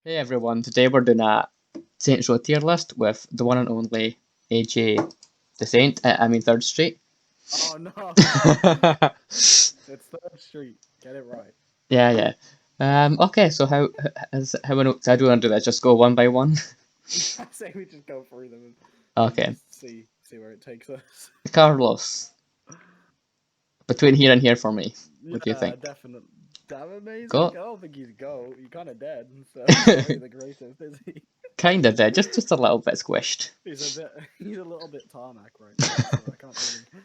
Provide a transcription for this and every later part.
Hey everyone, today we're doing a Saints Row tier list with the one and only AJ the Saint, I mean Third Street. Oh no, it's Third Street. Get it right. Yeah. Okay, so how do you want to do that? Just go one by one? I say we just go through them and Okay. just see where it takes us. Carlos, between here and here for me. What do you Yeah, think? definitely. Damn amazing. I Go. don't think he's go. He's kind of dead, so he's not really the greatest, is he? Kinda there, just a little bit squished. He's a bit. He's a little bit tarmac right now, so I can't really.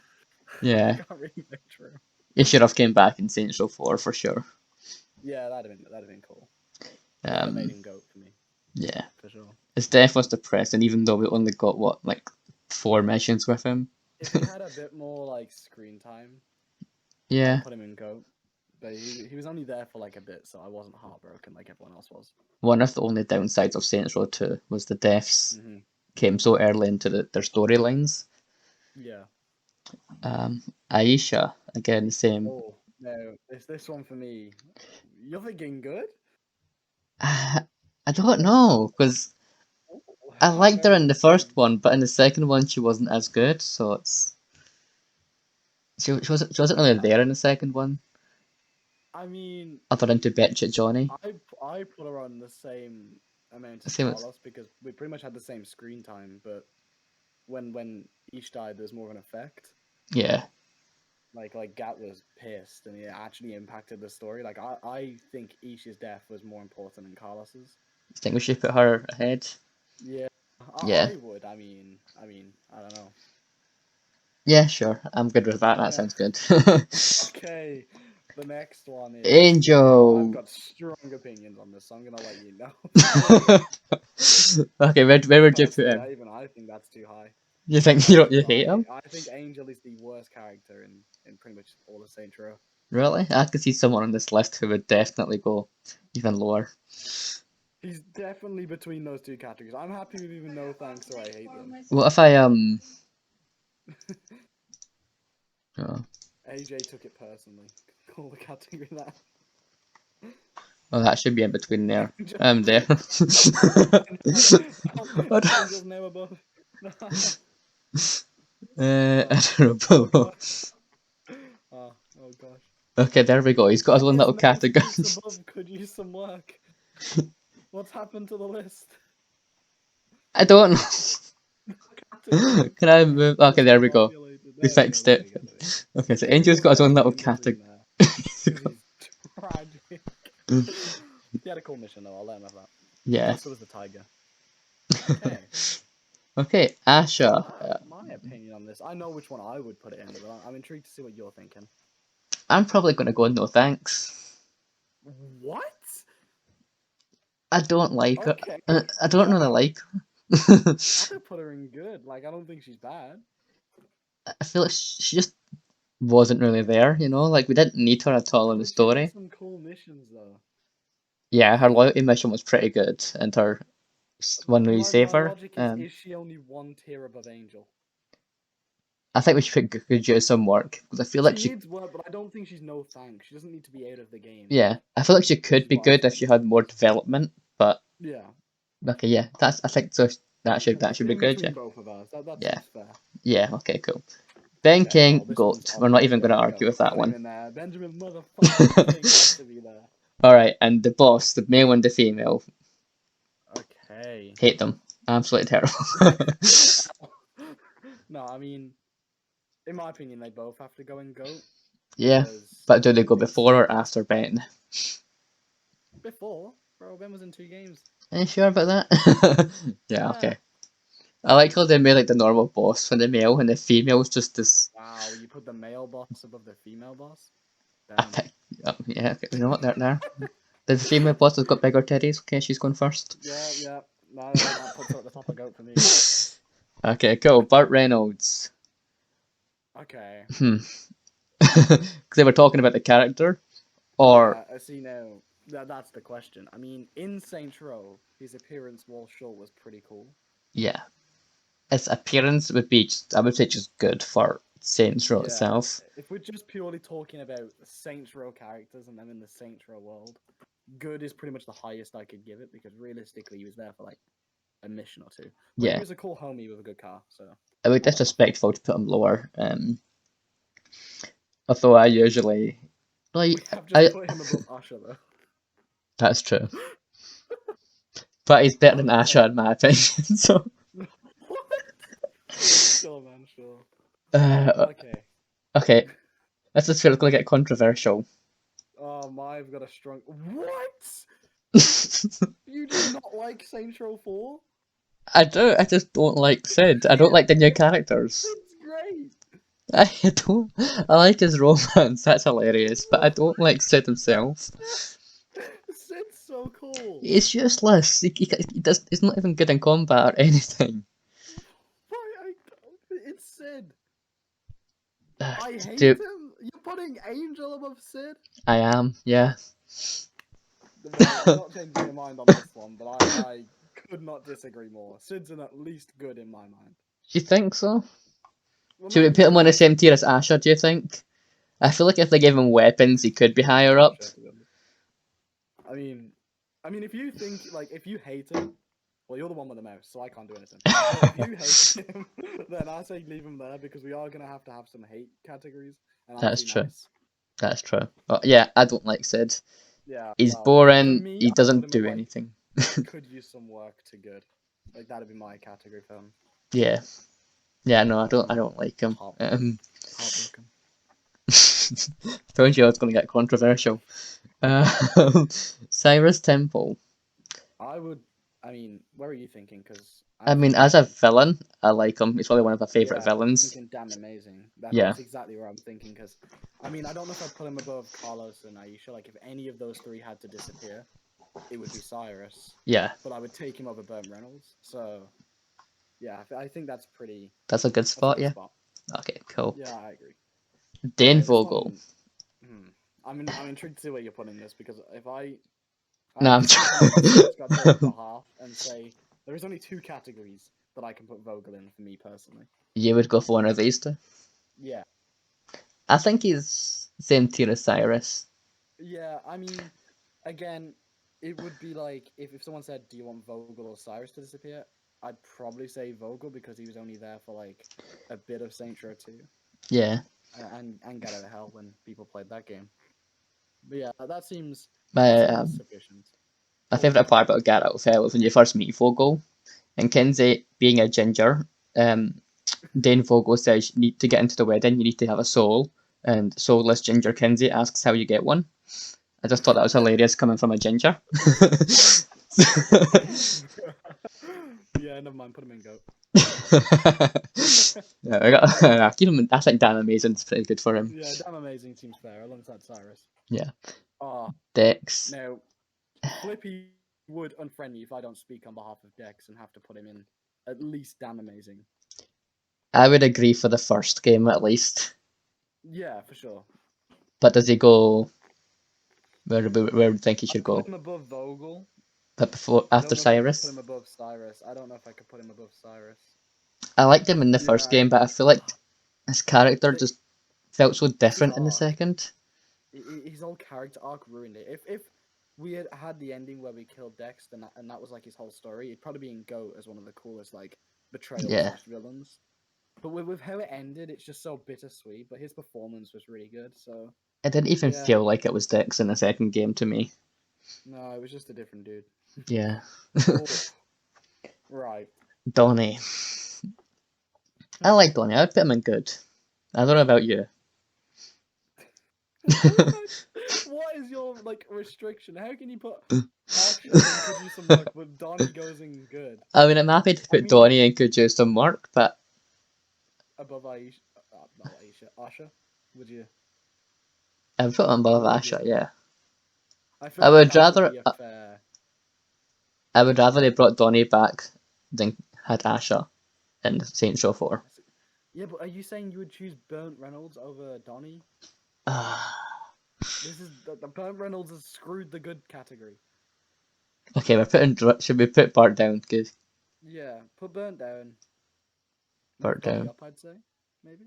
I Yeah. can't really picture him. You should have came back in Saints Row 4 for sure. Yeah, that'd have been cool. That'd have made Um, him goat for me, yeah. for sure. His death was depressing, even though we only got what, like 4 missions with him. If he had a bit more like screen time, Yeah. I'd put him in goat. But he was only there for like a bit, so I wasn't heartbroken like everyone else was. One of the only downsides of Saints Row 2 was the deaths Hmm. came so early into their storylines. Yeah. Aisha, again, the same. Oh no, this one for me. You're thinking good? I don't know, because Oh, I how liked her very in the first interesting. one, but in the second one she wasn't as good, so she wasn't really there in the second one, I mean, other than to bitch at Johnny. I put her on the same amount as Same as, Carlos because we pretty much had the same screen time, but when each died, there's more of an effect. yeah. Like Gat was pissed, and it actually impacted the story. Like I think Isha's death was more important than Carlos's. I think we should put her ahead. Yeah, Yeah. I would. I mean, I don't know. Yeah, sure. I'm good with that. That Yeah. sounds good. Okay. The next one is I've Angel. got strong opinions on this, so I'm gonna let you know. Okay, where would you put Personally, him? I think that's too high. You think That's you too hate high. him? I think Angel is the worst character in pretty much all of Saints Row. Really? I could see someone on this list who would definitely go even lower. He's definitely between those two categories. I'm happy with even no thanks or I hate them. What if I oh, AJ took it personally. Call the category that. oh, that should be in between there. Angel, There. Angel's now above. Oh, oh Admirable. gosh. Oh gosh. Okay, there we go. He's got his own His little main category. space above could use some work. What's happened to the list? I don't know. Categories. Can I move? Okay, Just there we go. repopulated. We There we go. fixed There it. we go. There we go. Okay, so Angel's Angel's got his own little definitely in between category. there because he's tragic. He had a cool mission though. I'll let him have that. Yeah. So was the tiger. Okay. Okay, Asha. My opinion on this. I know which one I would put it in, but I'm intrigued to see what you're thinking. I'm probably gonna go no thanks. What? I don't like her. Okay. I don't really Wow. like her. I'd put her in good. Like I don't think she's bad. I feel like she just wasn't really there, you know? Like, we didn't need her at all in the But she did story. some cool missions though. Yeah, her loyalty mission was pretty good, and her when But we save my her, logic is she only one tier above Angel? I think we should could use some work because I feel She like she, needs work, but I don't think she's no thanks. She doesn't need to be out of the game, yeah, I feel like she which could is be what I good if think. she had more development. But Yeah. okay, yeah, that's I think so. Okay. That should be In good. Yeah, between both of us. That yeah, seems fair. yeah. Okay, cool. Ben Okay, well, King this one's Goat. We're not obvious. even going to Yeah, argue with go. that Put him one. in there. Benjamin motherfucking King has to be there. All right, and the boss, the male and the female, Okay. hate them. Absolutely terrible. No, I mean, in my opinion, they both have to go and GOAT Yeah, because but do they go it's before or after Ben? before. Bro, Ben was in 2 games. Are you sure about that? Yeah, Yeah. okay. I like how they made like the normal boss for the male and the female is just this Wow, you put the male boss above the female boss? Damn. epic. Oh, yeah, okay, you know what? There. The female boss has got bigger titties. Okay, she's going first. Yeah. No, that puts her at the top of GOAT for me. Okay, cool. Burt Reynolds. Okay. Hmm. Because they were talking about the character, or Yeah, I see now. That's the question. I mean, in Saints Row, his appearance while short was pretty cool. yeah, his appearance would be just, I would say just good for Saints Row Yeah, itself. if we're just purely talking about Saints Row characters and them in the Saints Row world, good is pretty much the highest I could give it because realistically, he was there for like a mission or two. But he Yeah, was a cool homie with a good car, so it would be fair enough. disrespectful to put him lower. Although I usually We like have just I put him above Usher though. that's true, but he's better than Asher Okay. in my opinion. So What? Sure, man. Sure. uh, Okay. okay, let's just feel it's gonna get controversial. I've got a strong. What? You do not like Saints Row 4? I do. I just don't like Sid. I don't like the new characters. It's great. I don't. I like his romance. That's hilarious. But I What? don't like Sid himself. Sid's so cool. He's useless. He does. He's not even good in combat or anything. Why? It's Sid. I hate Dude, him. You're putting Angel above Sid? I am. Yeah. Well, I'm not changing your mind on this one, but I could not disagree more. Sid's at least good in my mind. Do you think so? Well, Should we maybe put he's him on not the as same tier as Asher? Do you think? I feel like if they gave him weapons, he could be higher up. Asher, to be honest. I mean, if you think like if you hate him, well, you're the one with the mouse, so I can't do anything. But if you hate him, then I say leave him there because we are gonna have to have some hate categories, and I'm That's too true. nice. That's true. Oh, yeah, I don't like Sid. Yeah, He's well, for boring. me, He I put doesn't him at do like anything. could use some work to good. Like that'd be my category for him. Yeah. Yeah. No, I don't. I don't like him. Heartbroken. Told you I was going to get controversial. Cyrus Temple. I mean, where are you thinking? Because I I'm mean, as a thinking, villain, I like him. He's probably one of my favorite yeah, I'm villains. thinking damn amazing. Yeah. That's exactly where I'm thinking. Because, I mean, I don't know if I'd put him above Carlos and Aisha. Like, if any of those three had to disappear, it would be Cyrus. Yeah. But I would take him over Burt Reynolds. So, yeah, I think that's pretty. That's a good That's a spot. good Yeah. spot. Okay. Cool. Yeah, I agree. Dane Okay, this Vogel. one. I'm intrigued to see where you're putting this because if I No, have I'm to speak on my sports god's behalf and say there is only two categories that I can put Vogel in for me personally. You would go for one of these two. Yeah, I think he's same tier as Cyrus. yeah. I mean, again, it would be like if someone said, "Do you want Vogel or Cyrus to disappear?" I'd probably say Vogel because he was only there for like a bit of Saints Row 2 Yeah. and Get Out of Hell when people played that game. But yeah, that My seems sufficient. my What would you favourite say? part about Get Out of Hell was when you first meet Vogel and Kinsey being a ginger. Dane Vogel says you need to get into the wedding, you need to have a soul, and soulless ginger Kinsey asks how you get one. I just thought that was hilarious coming from a ginger. Yeah, never mind. Put him in goat. Yeah, I got keep him. I think Dan Amazing's pretty good for him. Yeah, damn amazing seems fair alongside Cyrus. Yeah, Ah, Dex. now Flippy would unfriend me if I don't speak on behalf of Dex and have to put him in at least damn amazing. I would agree for the first game at least. Yeah, for sure. But does he go? Where do you think he should I'd put go? him above Vogel. But before, I after don't know if I could put Cyrus, him above Cyrus. I don't know if I could put him above Cyrus. I liked him in the first Yeah, game, but I feel like his character the, just felt so his different in the arc, second. his whole character arc ruined it. If we had the ending where we killed Dex, and that was like his whole story, it'd probably be in GOAT as one of the coolest like betrayal Yeah, slash villains. But with how it ended, it's just so bittersweet. But his performance was really good. So it didn't even yeah, feel like it was Dex in the second game to me. no, it was just a different dude. Yeah, Oh, right. Donnie. I like Donnie. I'd put him in good. I don't know about you. What? What is your like restriction? How can you put Asha and could use some work, but Donnie goes in good? I mean, I'm happy to I put mean, Donnie and could use some work, but above Aisha, not Aisha, Asha. Would you? I'd put him above What would you? Asher. Yeah, I feel I like would that would rather. be a fair. I would rather they brought Donnie back than had Asher in Saints Row 4. Yeah, but are you saying you would choose Burnt Reynolds over Donnie? This is the Burnt Reynolds has screwed the good category. Okay, we're putting. Should we put Bart down? Good. Yeah, put Burnt down. Move Bart Donnie down. up, I'd say, maybe.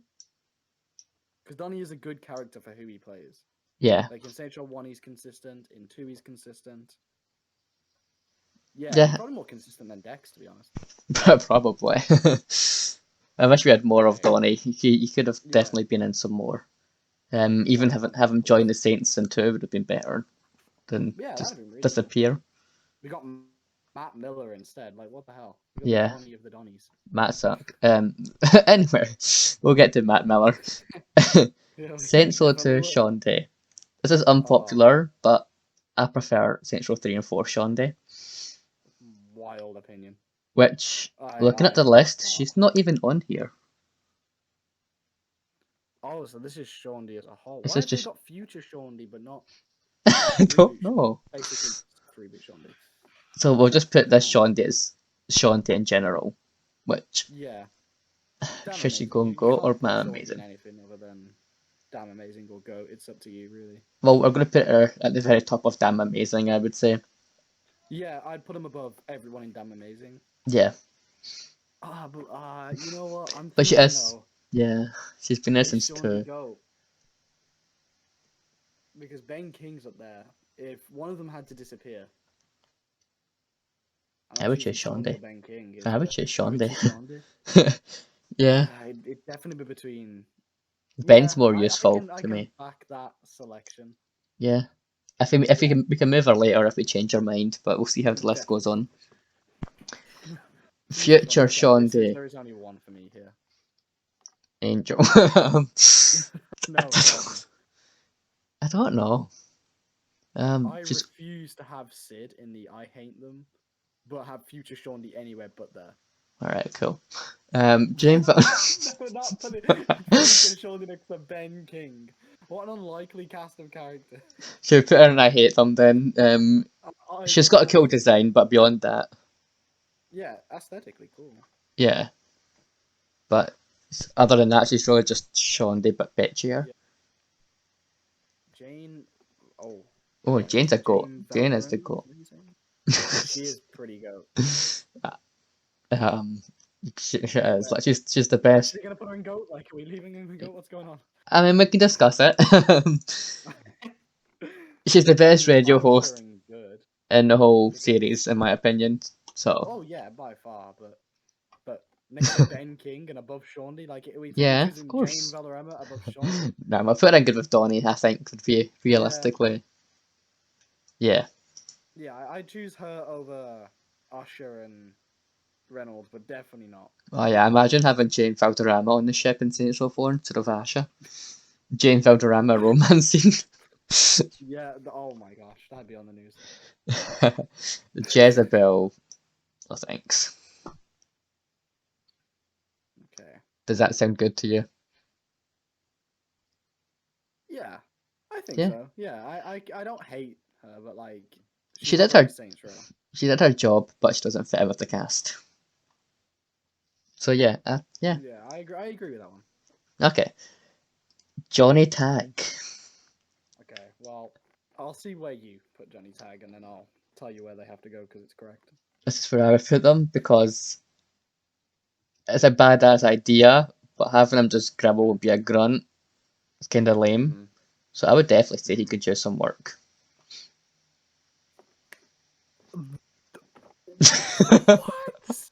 Because Donnie is a good character for who he plays. Yeah. Like in Saints Row 1, he's consistent. In 2, he's consistent. Yeah, he's Yeah, probably more consistent than Dex, to be honest. probably. I wish we had more of Okay. Donnie. He could have Yeah. definitely been in some more. Even Oh, have him 100%. join the Saints in 2 would have been better than Yeah, that'd just have been really cool. disappear. We got Matt Miller instead. Like, what the hell? We got the Yeah, Donnie of the Donnies. Matt suck. Anyway, we'll get to Matt Miller. Yeah, okay. Saints Row But 2 look, Sean Day. This is oh, unpopular, but I prefer Saints Row 3 and 4 Sean Day. wild opinion. Which, looking at I, the list, oh. she's not even on here. Oh, so this is Sean D as a whole. This Why is have they just got future Sean D but not I don't reboot Sean D? know. Basically, reboot Sean D. So we'll just put this Damn. Sean Day as Sean Day in general. Which Yeah. Damn should she amazing. go and You go can't or put Man Sean D in Amazing? anything other than damn amazing or go. It's up to you, really. Well, we're gonna put her at the very top of Damn Amazing, I would say. Yeah, I'd put him above everyone in damn amazing. Yeah, But you know what? I'm but she thinking is. though, Yeah, she's been there is since Sean D 2. go? Because Ben King's up there. If one of them had to disappear, I'm I not would choosing choose Sean Sean D or Day. Ben King. I would choose I Sean would Day. choose Sean D. Yeah, It'd definitely be between. Ben's Yeah, more I useful can to me. back that selection. Yeah, if Yeah, we can move her later if we change our mind, but we'll see how the list goes definitely. on. Future Sean D. Future Okay, Sean Day, there is only one for me here. Angel. No, Jasmine. I don't know. I Just refuse to have Sid in the I hate them, but have future Sean D anywhere but there. all right, cool. Jane. No, not put it future Sean D next to Ben King. What an unlikely cast of characters. Should we put her in I hate them then? She's got a cool Honestly, design, but beyond that, yeah, aesthetically cool. yeah. But other than that, she's really just Sean Day, but bitchier. Yeah, Jane. Oh, Oh, okay. Jane's a goat. Jane Jane is Valorem. the goat. What are you saying? She is pretty goat. um, she Okay, is wait. like she's the We're best. actually gonna put her in goat. Like, are we leaving her in goat? What's going on? I mean, we can discuss it. She's the I best mean, radio I would put her host in good in the whole because. series, in my opinion. So Oh yeah, by far. But next to Ben King and above Sean D, like, are we yeah, of choosing Jane course. Valorema above Sean D? No, I'm put in good with Donnie. I think would be Yeah, realistically, yeah. yeah. I choose her over Usher and Reynolds, but definitely not. Oh yeah, imagine having Jane Valderrama on the ship in Saints Row 4 instead of Asha. Jane Valderrama romancing. Yeah. Oh my gosh, that'd be on the news. Jezebel. Oh, thanks. Okay. Does that sound good to you? Yeah, I think Yeah. so. Yeah, I don't hate her, but like, She she's not did very her Saints Row. she did her job, but she doesn't fit in with the cast. So yeah, yeah. Yeah, I agree. I agree with that one. Okay. Johnny Tag. Okay, well, I'll see where you put Johnny Tag, and then I'll tell you where they have to go because it's correct. This is where I would put them because it's a badass idea, but having him just gribble and be a grunt is kind of lame. Mm-hmm. So I would definitely say he could use some work. What?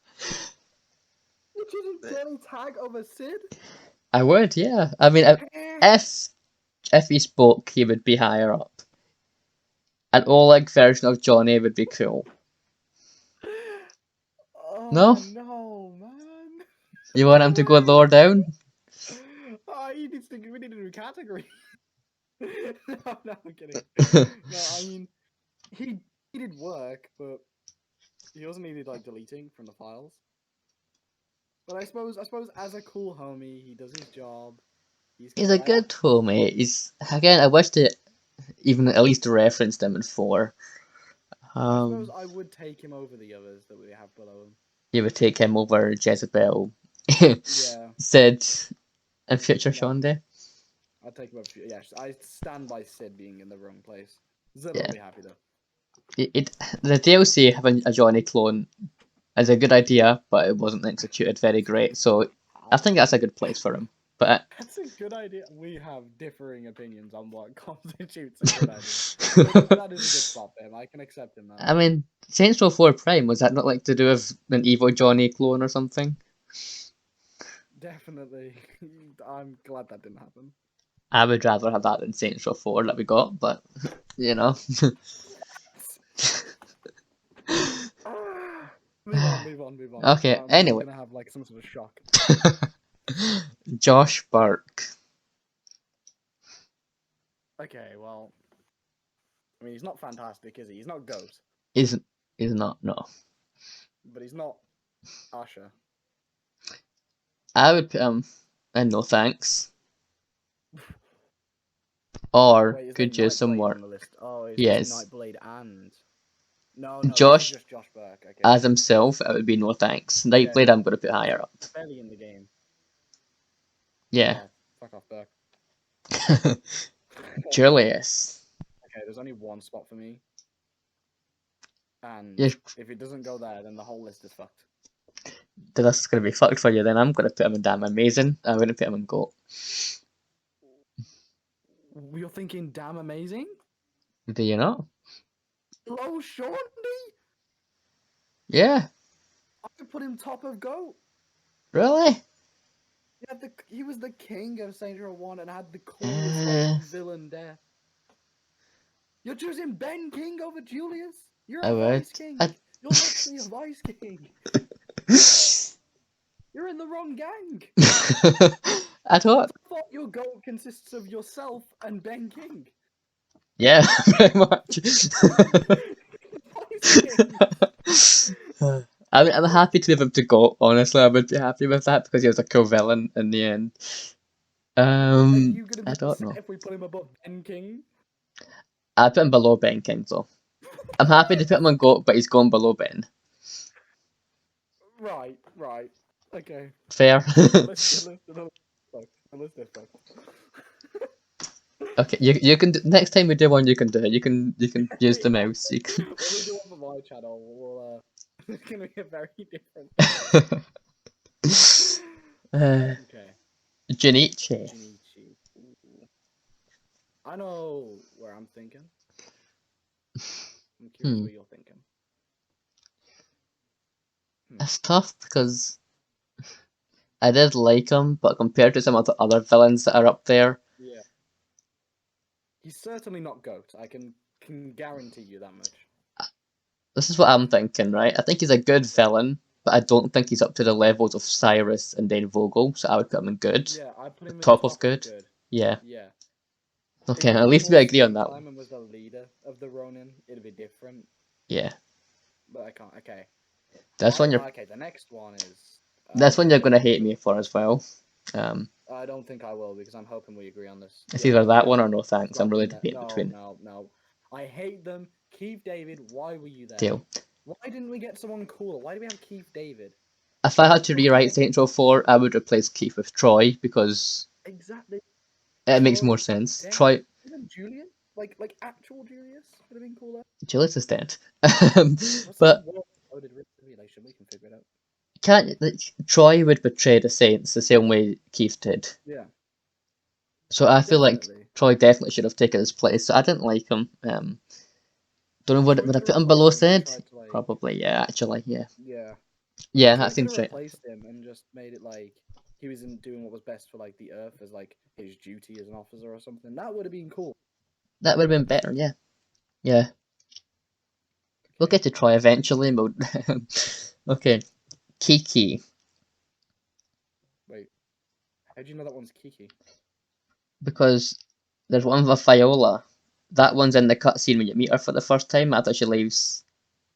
You choosing Johnny Tag over Sid? I would, yeah. I mean, if if he spoke, he would be higher up. An Oleg version of Johnny would be cool. No? Oh no, man! You want him to go lower down? Oh, he needs to. We need a new category. No, I'm kidding. No, I mean, he did work, but he also needed like deleting from the files. But I suppose as a cool homie, he does his job. He's He's a correct. good homie. He's again. I wish to even at least referenced him in 4. I suppose Um, I would take him over the others that we have below him. you would take him over Jezebel, Yeah, Sid, and future no, Sean Day. I'd take him over. Yeah, I stand by Sid being in the wrong place. Zed Yeah. will be happy though. The DLC having a Johnny clone is a good idea, but it wasn't executed very great. So I think that's a good place for him. But That's a good idea. We have differing opinions on what constitutes a good idea. But that is a good spot for him. I can accept him I now. mean, Saints Row 4 Prime, was that not like to do with an evil Johnny clone or something? Definitely. I'm glad that didn't happen. I would rather have that than Saints Row 4 that we got, but you know. Move on, move on, move on. Okay, I'm anyway. gonna have like some sort of shock. Josh Burke. Okay, well, I mean, he's not fantastic, is he? He's not Goat, Is not, no. but he's not Usher. I would put him in no thanks. Or Wait, is there could use some Nightblade more. on the list? Oh, is Yes. Nightblade and no, this is Josh just Josh Burke. Okay, as himself, it would be no thanks. Nightblade I'm gonna put higher up. barely in the game. Yeah. Fuck off, Burke. Julius. Okay, there's only one spot for me, and Yeah, if it doesn't go there, then the whole list is fucked. this is gonna be fucked for you then. I'm gonna put him in Damn Amazing. I wouldn't put him in GOAT. You're thinking damn amazing? Do you not? Low Shawnee? Yeah. I could put him top of GOAT. Really? Yeah, he was the king of Saints Row 1 and had the coolest like, villain death. You're choosing Ben King over Julius? You're I a would. Vice King. You're literally a Vice King. You're in the wrong gang. I thought. I thought your GOAT consists of yourself and Ben King. Yeah, very much. Vice King. I'm happy to move him to GOAT, honestly. I would be happy with that because he was a cool villain in the end. Are you gonna be I don't upset know. if we put him above Ben King? I'd put him below Ben King, though. I'm happy to put him on GOAT, but he's going below Ben. Right. Okay. Fair. The list is fucked. Okay, you can next time we do one, you can do it. You can use the mouse. You can. When we do one for my channel, we'll it's gonna be a very different. Okay. Junichi. Junichi. Ooh. I know where I'm thinking. I'm curious what you're thinking. It's tough because I did like him, but compared to some of the other villains that are up there, Yeah. He's certainly not GOAT. I can guarantee you that much. this is what I'm thinking, right? I think he's a good villain, but I don't think he's up to the levels of Cyrus and Dane Vogel, so I would put him in good. Yeah, I put him in top of good. Yeah. Yeah. Okay, If he at had least we more agree on screen that time one. and was the leader of the Ronin, it'd be different. Yeah. But I can't. Okay. That's one you're. Okay, the next one is. That's one you're gonna hate me for as well. I don't think I will because I'm hoping we agree on this. It's either that one or no thanks. I'm really debating No, between. no. I hate them. Keith David, why were you there? Deal. Why didn't we get someone cooler? Why do we have Keith David? If I had to rewrite Saints Row 4, I would replace Keith with Troy because Exactly. it makes more sense. Damn. Troy. Even Julian? Like actual Julius would have been cooler. Julius is dead. But relation, we can figure it out. Can't Troy would betray the Saints the same way Keith did. Yeah. So I feel Definitely. like Troy definitely should have taken his place. So I didn't like him. Don't know would I put him below Sid? Like... Probably, yeah. Actually, yeah. Yeah. Yeah, that seems right. Replaced him and just made it like he was doing what was best for like the Earth as like his duty as an officer or something. That would have been cool. That would have been better. Yeah. Yeah. Okay. We'll get to Troy eventually. Okay. Kiki. Wait. How do you know that one's Kiki? Because there's one with Viola. That one's in the cutscene when you meet her for the first time after she leaves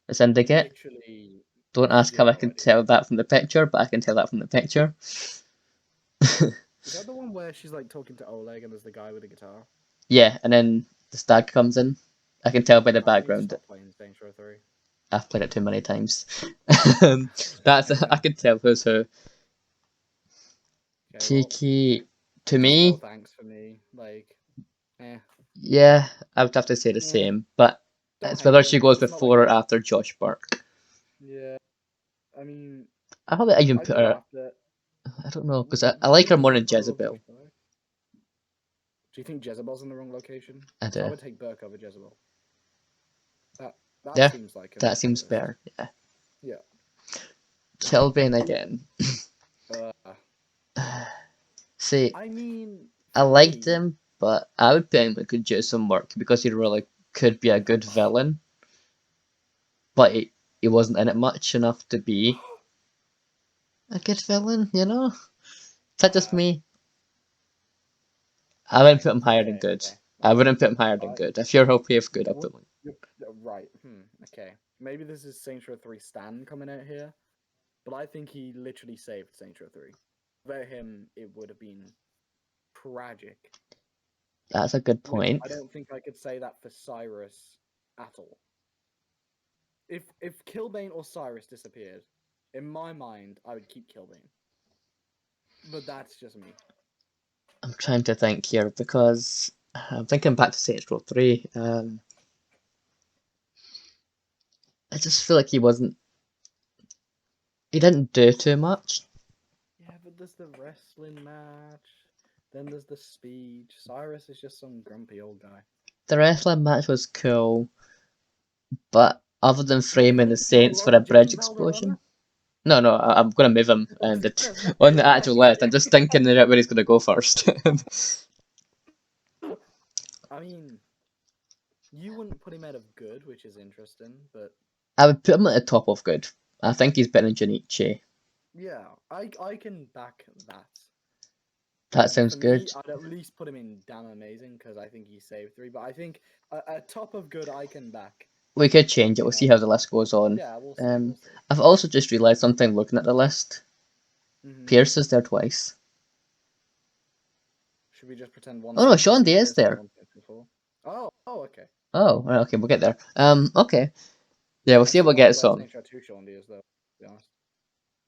the Syndicate. Literally. Don't ask how I can tell that from the picture, but I can tell that from the picture. Is that the one where she's like talking to Oleg and there's the guy with the guitar? Yeah, and then the stag comes in. I can tell by the background. I've played it too many times. I can tell who's who. Okay, Kiki, well, to me. No thanks for me. Like, Yeah, I would have to say the same, but it's whether she goes before or after Josh Burke. Yeah, I mean. I probably even put her. I don't know, because I like her more than Jezebel. Do you think Jezebel's in the wrong location? I So I do. would take Burke over Jezebel. That Yeah, seems like a that fair seems list. fair. Yeah. Yeah. Kilbane again. Uh, See, I mean, I for liked me, him, but I would think we could do some work because he really could be a good villain, but he wasn't in it much enough to be a good villain, you know? Is that just me? I wouldn't put him higher than okay, good. okay, I okay. wouldn't put him higher than I good. If you're okay with good, I'll what? put him. Right. Okay. Maybe this is Saints Row 3 Stan coming out here, but I think he literally saved Saints Row 3. Without him, it would have been tragic. That's a good Which point. I don't think I could say that for Cyrus at all. If Killbane or Cyrus disappeared, in my mind, I would keep Killbane. But that's just me. I'm trying to think here because I'm thinking back to Saints Row 3. I just feel like he didn't do too much. Yeah, but there's the wrestling match. Then there's the speech. Cyrus is just some grumpy old guy. The wrestling match was cool, but other than You framing the put him Saints for a below bridge James explosion. Valderrama? No, I'm gonna move him and on the actual list. I'm just thinking about where he's gonna go first. I mean, you wouldn't put him out of good, which is interesting, but I would put him at the top of good. I think he's better than Junichi. yeah, I can back that. That sounds For me, good. I'd at least put him in damn amazing because I think he saved 3. But I think a top of good I can back. We could change it. You We'll see know, how the list goes on. yeah, we'll see, we'll see. I've also just realised something looking at the list. Hmm. Pierce is there twice. Should we just pretend Oh no, 160 Sean is D is Pierce and there. 154? Oh, okay. Oh, right, okay, we'll get there. Okay. Yeah, we'll I see if still we'll want to get play some. Saints Row 2 Sean is though, to be honest.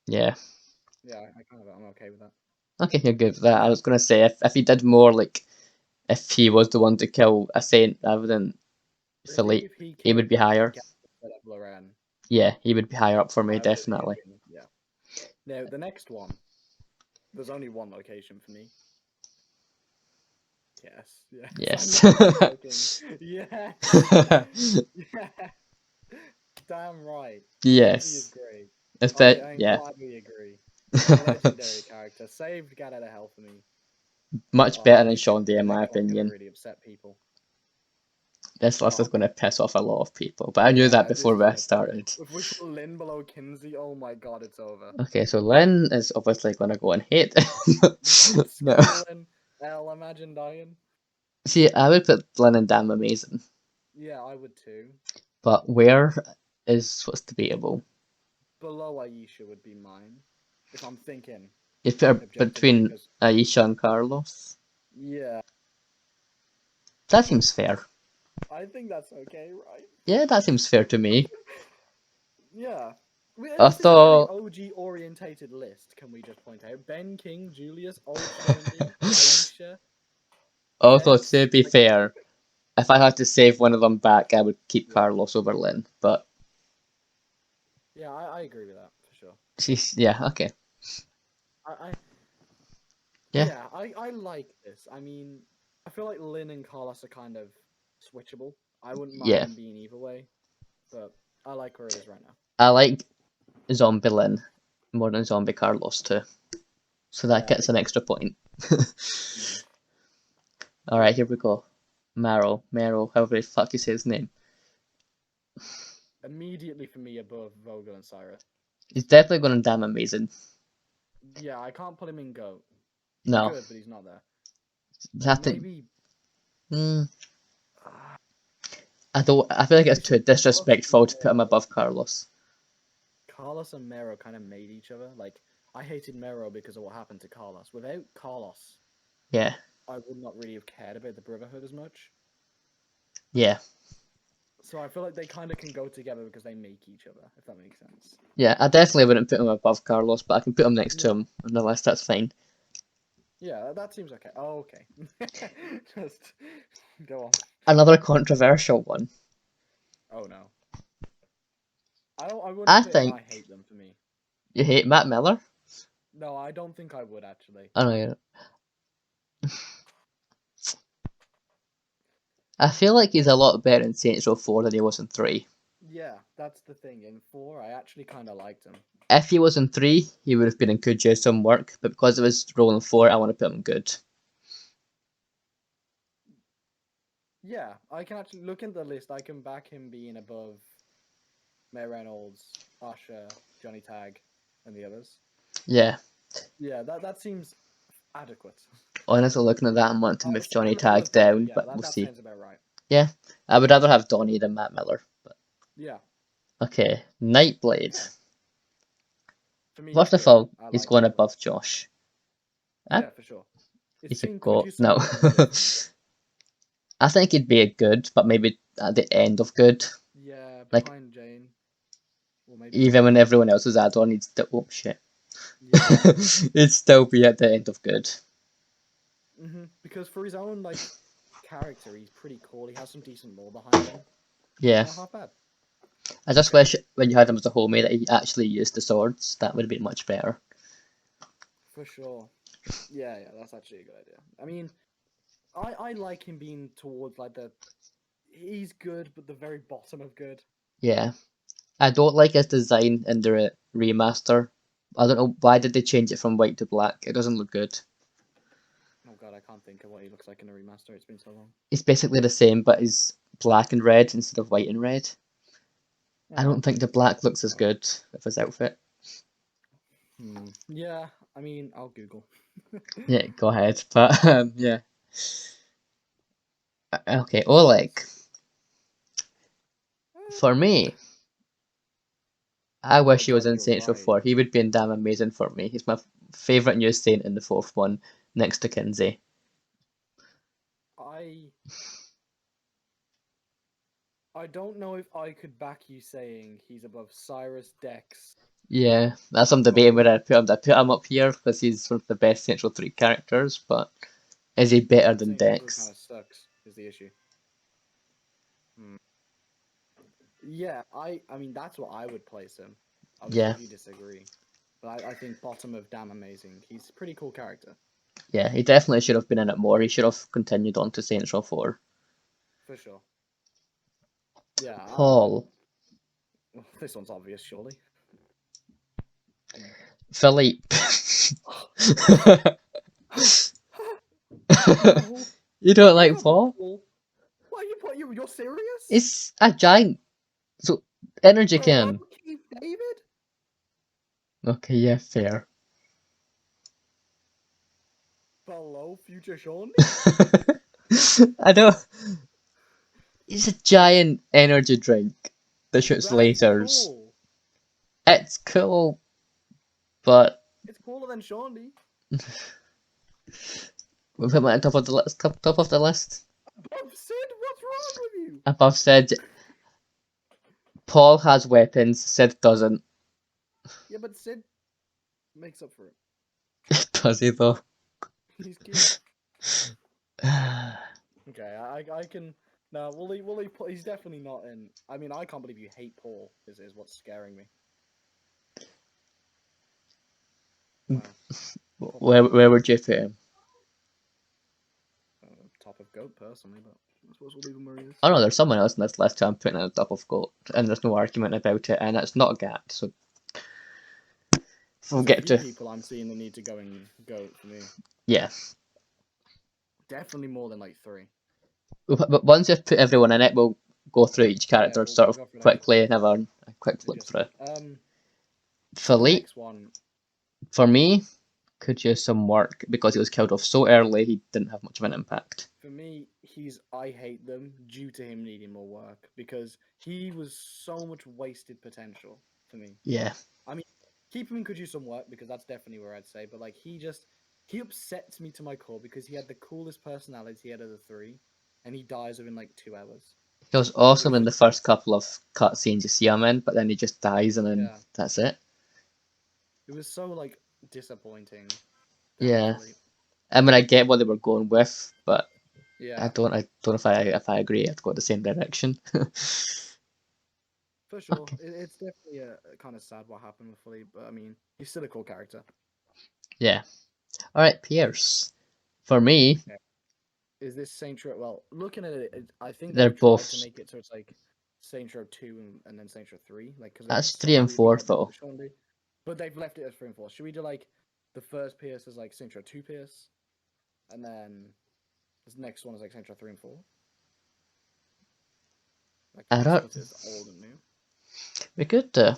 Yeah. Yeah, I'm okay with that. Okay, you're good with that. I Yeah. was gonna say if he did more like if he was the one to kill a saint rather than I think Philippe, if he he killed would be higher. Gap instead of Loren, Yeah, he would be higher up for me, I would definitely. yeah. Now the next one, there's only one location for me. Yes, Yes. I'm not even joking. Yes, yeah. Damn right. Kinsey is Yes. great. If that, I'm yeah. glad we agree. Legendary character. Saved God out of hell for me. Much Oh, better than this Sean D, the in my next one's gonna opinion. really upset people. This list is Oh, going to piss off a lot of people, but I knew that yeah, this before is we gonna. started. If we put Lynn below Kinsey, oh my god, it's over. Okay, so Lynn is obviously going to go and hate. No. Screw Lynn. Hell, imagine dying. See, I would put Lynn and Damn Amazing, Yeah, I would too. but where is what's debatable? Below Aisha would be mine. If I'm thinking You put her objectively, between because Aisha and Carlos. yeah, That seems fair. I think that's okay, right? Yeah, that seems fair to me. Yeah. I This is a very thought, OG orientated list, can we just point out? Ben King, Julius, Old Shawnee, Aisha, although to Tess. be Like, fair, if I had to save one of them back, I would keep yeah, Carlos over Lynn. But yeah, I agree with that for sure. yeah, okay, I yeah, yeah, I like this. I mean, I feel like Lynn and Carlos are kind of switchable. I wouldn't mind yeah. them being either way, but I like where it is right now. I like Zombie Lynn more than Zombie Carlos too, so that Yeah, I gets an agree. extra point. Mhm. All right, here we go. Meryl, however the fuck you say his name. Immediately for me above Vogel and Cyrus. He's definitely going to damn amazing. Yeah, I can't put him in GOAT. He's No, good, but he's not there. have to. Maybe Mm, uh, I don't. I feel like it's too between Carlos disrespectful and to put him Mero. above Carlos. Carlos and Mero kind of made each other. Like, I hated Mero because of what happened to Carlos. Without Carlos, Yeah, I would not really have cared about the Brotherhood as much. yeah, So I feel like they kind of can go together because they make each other, if that makes sense. yeah. I definitely wouldn't put him above Carlos, but I can put him next to Yeah. him on the list. That's fine. Yeah, that seems okay. Oh, okay. Just go on. Another controversial one. Oh no. I wouldn't I put it in I think hate them for me. you hate Matt Miller. No, I don't think I would actually. I don't know. I feel like he's a lot better in Saints Row 4 than he was in 3. Yeah, that's the thing. In 4, I actually kind of liked him. If he was in 3, he would have been in Could Use Some Work, but because of his role in 4, I want to put him good. Yeah, I can actually look at the list. I can back him being above May Reynolds, Usher, Johnny Tag, and the others. Yeah, Yeah, that seems adequate. honestly, looking at that, I'm wanting to move Johnny Tag Similar thing. down, Yeah, but we'll that see. sounds about right. Yeah, I would rather have Donnie than Matt Miller. But Yeah. okay, Nightblade. Okay. For me, he's First of good. all, I he's like going him a lot. above Josh. I, Yeah, for sure. he It's should in Could go. Use Some No. Work and above for me. I think he'd be a good, but maybe at the end of good. Yeah, Like, behind Jane. Or maybe even Jane. when everyone else is add on, he'd still. Oh, shit. Yeah. He'd still be at the end of good. Because for his own like character, he's pretty cool. He has some decent lore behind him. Yeah. Not half bad. I just Okay. wish when you had him as a homie that he actually used the swords. That would have been much better. For sure. Yeah, that's actually a good idea. I mean, I like him being towards like the he's good, but the very bottom of good. Yeah. I don't like his design in the remaster. I don't know why did they change it from white to black. It doesn't look good. Oh god, I can't think of what he looks like in a remaster. It's been so long. It's basically the same, but he's black and red instead of white and red. I Oh, don't think the black looks as good with his outfit. Yeah, I mean, I'll Google. Yeah, go ahead. But yeah. Okay, Oleg. For me, I I'll wish go he was left in or Saints Row right. 4. He would be in damn amazing for me. He's my favourite new Saint in the fourth one, next to Kinsey. I I don't know if I could back you saying he's above Cyrus, Dex, Yeah, that's some debating where Cole. I put him. I put him up here because he's one of the best Saints Row 3 characters, but is he better But than Saints Row 3 kind Dex? of sucks, is the issue. Hmm. Yeah, I mean that's what I would place him. Obviously, Yeah, if you disagree, but I think bottom of damn amazing. He's a pretty cool character yeah, he definitely should have been in it more. He should have continued on to Saints Row 4. for sure. Yeah, Paul. this one's obvious, surely. Philippe. No, You don't you like can't put Paul? Paul. Why you put you? You're serious? It's a giant. So, energy Below can. Keith David? Okay, yeah, fair. Below Future Shawnee? I don't. It's a giant energy drink that shoots That's lasers. cool. It's cool, but It's cooler than Shawnee. we put him at the top of the list. Top of the list. Bob Sid, what's wrong with you? Above said, Paul has weapons. Sid doesn't. Yeah, but Sid makes up for it. Does he though? He's cute. Okay, I can. No, Wooly, he's definitely not in. I mean, I can't believe you hate Paul. Is what's scaring me. Wow. Put Paul Where would you put him? top of goat personally, but I suppose we'll leave him where he is. Oh no, there's someone else in this list who I'm putting at the top of gold, and there's no argument about it, and it's not a gap. So we'll There's a get few to people I'm seeing that need to go in goat for me. yeah. Definitely more than like 3. But once you've put everyone in it, we'll go through each Yeah, character we'll sort of go for it quickly and have a quick flip through. adjustment. For the Philippe, next one, for me, could use some work because he was killed off so early. He didn't have much of an impact. for me, he's I hate them due to him needing more work because he was so much wasted potential for me. Yeah, I mean, keep him in could use some work because that's definitely where I'd say. But like he upsets me to my core because he had the coolest personality out of the 3, and he dies within like 2 hours. he was It awesome was in the just first couple of cutscenes you see him in, but then he just dies and then yeah, that's it. it was so like disappointing. Damn Yeah, Philippe. I mean I get what they were going with, but Yeah, I don't know if I agree. I'd go the same direction. for sure. Okay. It's definitely a kind of sad what happened with Philippe, but I mean, he's still a cool character. Yeah. All right, Pierce. For me, Is this Saints Row? Well, looking at it, I think they're they've tried to both. make it so it's like Saints Row 2 and then Saints Row 3, like because That's some 3 and 4 people though. Sean D. But they've left it as 3 and 4. Should we do like the first Pierce as like Saints Row 2 Pierce, and then this next one is like Saints Row 3 and 4? Like I kind of don't. split it as old and new. We could do.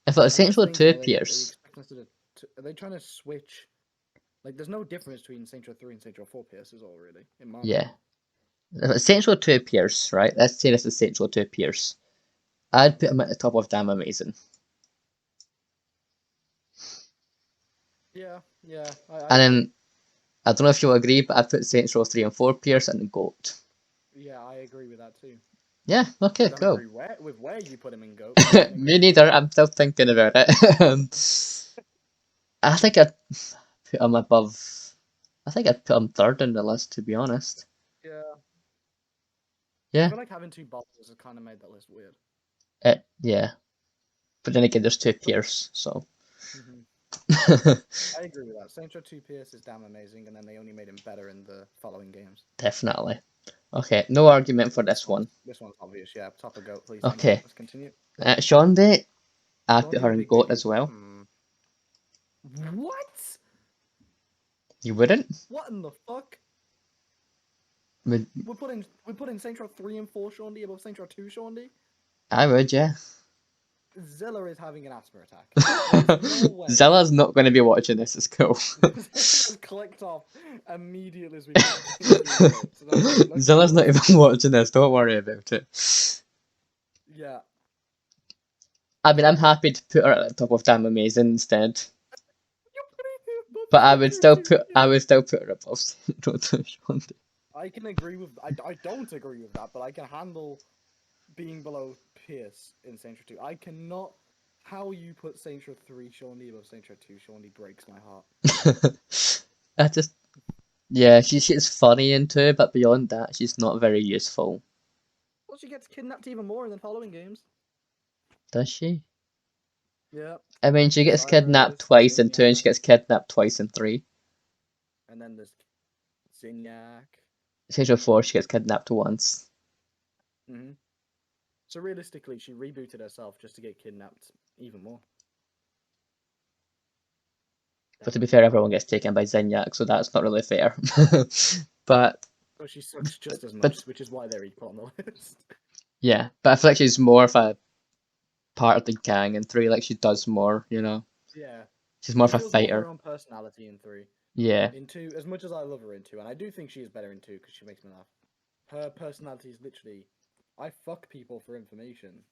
If it was I'm Saints just Row thinking, 2 are they Pierce. expecting us are they trying to switch? Like, there's no difference between Saints Row 3 and Saints Row 4 Pierce, is all really, in my Yeah. opinion. If it's Saints Row 2 Pierce, right? Let's say this is Saints Row 2 Pierce. I'd put him at the top of Damn Amazing. Yeah, yeah, I And agree. then, I don't know if you'll agree, but I'd put Saints Row 3 and 4 Pierce and the GOAT. Yeah, I agree with that too. Yeah, okay, I don't cool. agree with where you put him in GOAT, but I can agree Me with that. neither, I'm still thinking about it. I think I'd put him above. I think I'd put him third in the list, to be honest. Yeah, I Yeah, feel like having two bosses has kind of made that list weird. yeah. But then again, there's two But Pierce, so. hmm I agree with that. Saints Row 2 PS is damn amazing, and then they only made him better in the following games. Definitely. Okay, no argument for this one. This one's obvious. Yeah, top of GOAT, please. Thank you. Okay, Let's continue. Shonda, I'd put Blondie her a in big GOAT titties. as well. What? You wouldn't? What in the fuck? Would We're putting Saints Row 3 and 4 Sean D above Saints Row 2 Sean D? I would, yeah. Zilla is having an asthma attack. There's no way. Zella's not going to be watching this. It's cool. Zilla's clicked off immediately as we continue. So let's Zella's not let's even watching this. Don't worry about it. yeah. I mean, I'm happy to put her at the top of Damn Amazing instead, You're putting him above but Saints Row 2, I yeah. would still put her above Shonda. I can agree with I don't agree with that, but I can handle being below Pierce in Saints Row 2. I cannot. How you put Saints Row 3 Sean D above Saints Row 2 Sean D breaks my heart. I just, yeah, she's funny in two, but beyond that, she's not very useful. Well, she gets kidnapped even more in the following games. Does she? Yeah. I mean, she gets kidnapped Cyrus, twice in two, and she Zinyak, gets kidnapped twice in three. and then there's Zinyak. Saints Row 4, she gets kidnapped once. Mm-hmm. So realistically, she rebooted herself just to get kidnapped even more. But to be fair, everyone gets taken by Zinyak, so that's not really fair. But So she sucks just as but much, which is why they're equal on the list. yeah, but I feel like she's more of a part of the gang in three. Like she does more, you know. Yeah. She's more She of a feels more her fighter. own personality in 3. Yeah, In 2, as much as I love her in 2, and I do think she is better in 2 because she makes me laugh. Her personality is literally, I fuck people for information.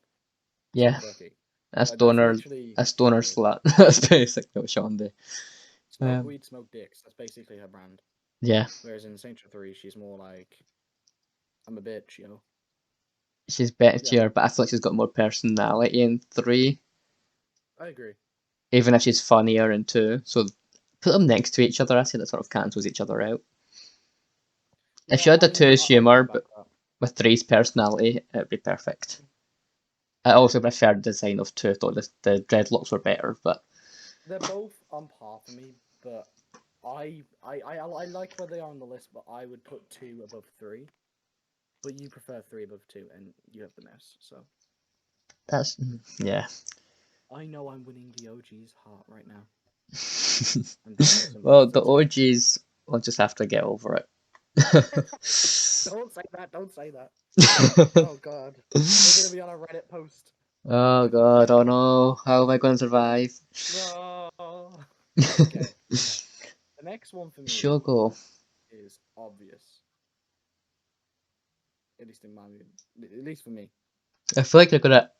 yeah. So quirky. A That's stoner, literally a stoner me. slut. That's basically what Shonda. Smoke weed, smoke dicks. That's basically her brand. Yeah, Whereas in Saints Row 3, she's more like, I'm a bitch, you know. she's Yeah, better, but I feel like she's got more personality in three, I agree. even if she's funnier in two. So put them next to each other. I say that sort of cancels each other out. If Yeah, you had I the mean, two's I humor, can back but that. with three's personality, it'd be perfect. I also prefer the design of two, though the dreadlocks were better, but They're both on par for me, but I like where they are on the list, but I would put 2 above 3. But you prefer 3 above 2, and you have the mouse, so. that's yeah. I know I'm winning the OG's heart right now. And this is Well, symbolic. the OGs will just have to get over it. Don't say that. Don't say that. Oh god, we're gonna be on a Reddit post. Oh god, oh no, how am I going to survive? No. Okay. The next one for me Shogo. is obvious. At least in my mood. At least for me. I feel like you're gonna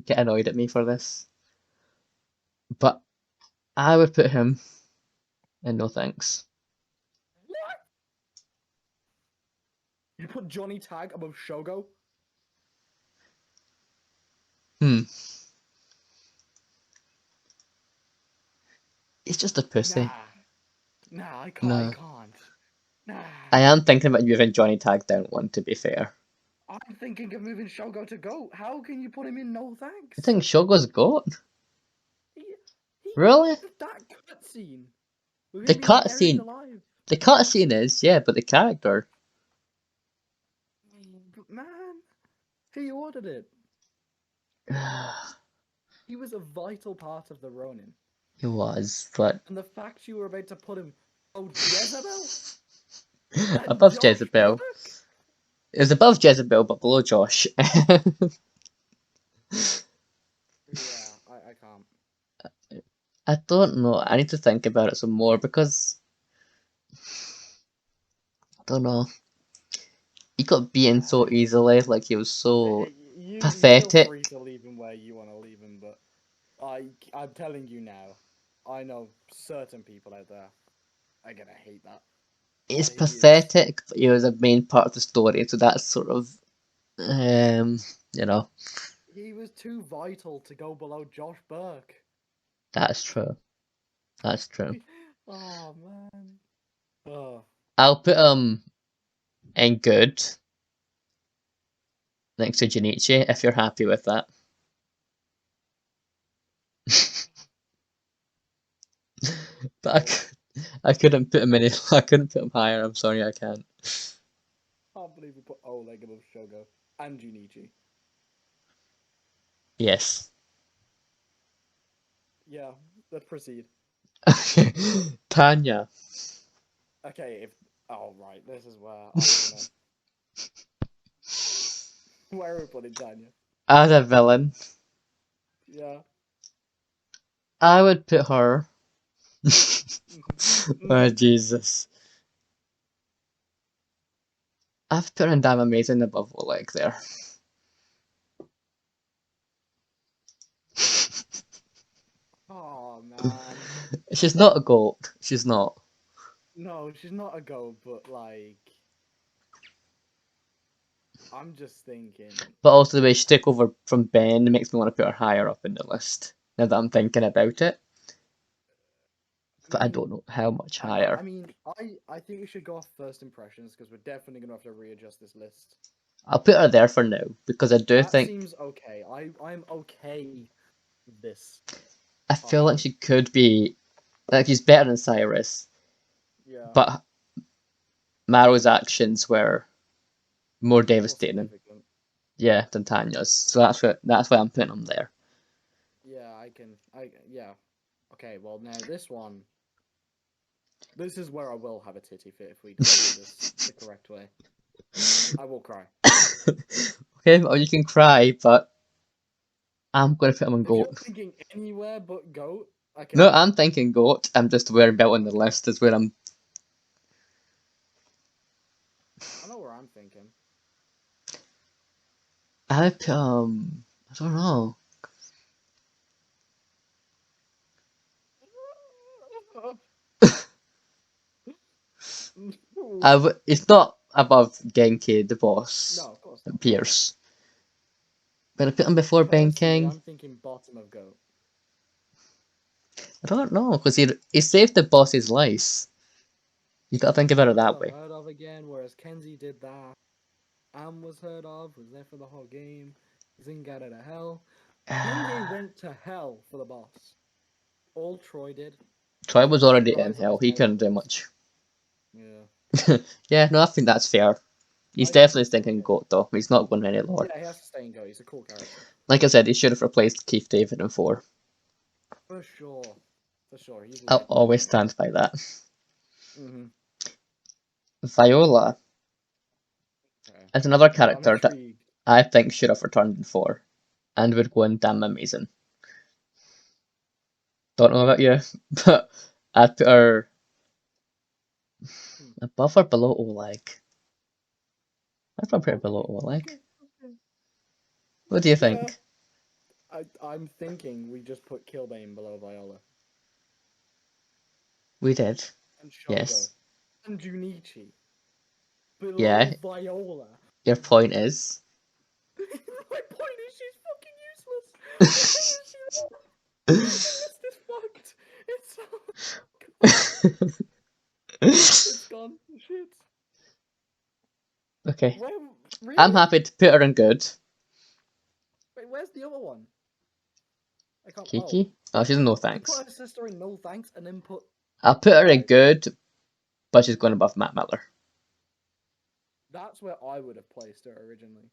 get annoyed at me for this, but I would put him in no thanks. What? You put Johnny Tag above Shogo? Hmm. He's just a pussy. Nah, I can't. I No. can't. Nah. I am thinking about moving Johnny Tag down one, to be fair. I'm thinking of moving Shogo to GOAT. How can you put him in no I thanks? think Shogo's GOAT. He, he Really? that cutscene. We're The gonna be buried cutscene, alive. the cutscene is, yeah, but the character, But man, he ordered it. He was a vital part of the Ronin. he was, but And the fact you were about to put him, oh Jezebel and above Josh Jezebel. Burke. It was above Jezebel, but below Josh. Yeah, I can't. I don't know. I need to think about it some more because I don't know. He got beaten so easily, like he was so You feel free pathetic. to leave him where you want to leave him, but I'm telling you now, I know certain people out there are gonna hate that. He's He is. pathetic, but he was a main part of the story, so that's sort of um, you know, He was too vital to go below Josh Burke. that's true. That's true. Oh man. Oh. I'll put him in good next to Junichi if you're happy with that. But I couldn't put him any. I couldn't put him higher. I'm sorry, I can't. Can't believe we put Oleg above Shogo and Junichi. Yes. Yeah, let's proceed. Tanya. Okay, if oh right, this is where I'm gonna where are we putting Tanya? As a villain, Yeah. I would put her. Oh Mhm. Jesus. I've put her in Damn Amazing above Oleg there. Oh man. She's not a goat. She's not. No, she's not a go, but like I'm just thinking. But also the way she took over from Ben makes me want to put her higher up in the list. Now that I'm thinking about it. I But I mean, don't know how much I higher. mean, I think we should go off first impressions because we're definitely gonna have to readjust this list. I'll put her there for now because I do That think seems okay. I'm okay with this I feel like partially. she could be like she's better than Cyrus, Yeah, but Maro's actions were more more devastating, significant. yeah, than Tanya's. So that's why I'm putting him there. Yeah, yeah. Okay, well now this one. This is where I will have a titty fit if we don't do this the correct way. I will cry. Okay, or you can cry, but I'm gonna put him on If you're goat. thinking anywhere but goat, No, okay. I'm thinking goat. I'm just where about on the list is where I'm. I know where I'm thinking. I put I don't know. It's not above Genki, the boss, No, of course and not. Pierce. But I put him before Ben Personally, King. I'm thinking bottom of goat. I don't know, because he saved the boss's life. You gotta think about it Bottom that of way. heard of again, whereas Kenzie did that. Am was heard of, was there for the whole game. Zing got out of hell. Kenzie went to hell for the boss. All Troy did. Troy was already in Besides the hell. most He couldn't powerful do boss. much. Yeah. Yeah, no, I think that's fair. He's I think definitely it's thinking okay. goat though. He's not going any lower. Yeah, he has to stay and go. He's a cool character. Like I said, he should have replaced Keith David in 4. For sure. For sure. He's I'll legend, always man. stand by that. Mm-hmm. Viola Okay. is another I'm character that intrigued. I think should have returned in 4 and would go in Damn Amazing. Don't know about you, but I'd put her Hmm. above or below Oleg. I'd probably put her below Okay. Oleg. Okay. What do you Yeah. think? I'm thinking we just put Killbane below Viola. We did. And Shogo. Yes. And Junichi. Below Yeah, Viola. your point is. My point is she's fucking useless. Why is she there? The list is fucked. It's it's gone. Shit. Okay. Where I'm really? happy to put her in good. Wait, where's the other one? I can't. Oh, Kiki? Oh, she's no you put thanks. her sister in no thanks, and then put I'll put her in Like, good, but she's going above Matt Miller. that's where I would have placed her originally.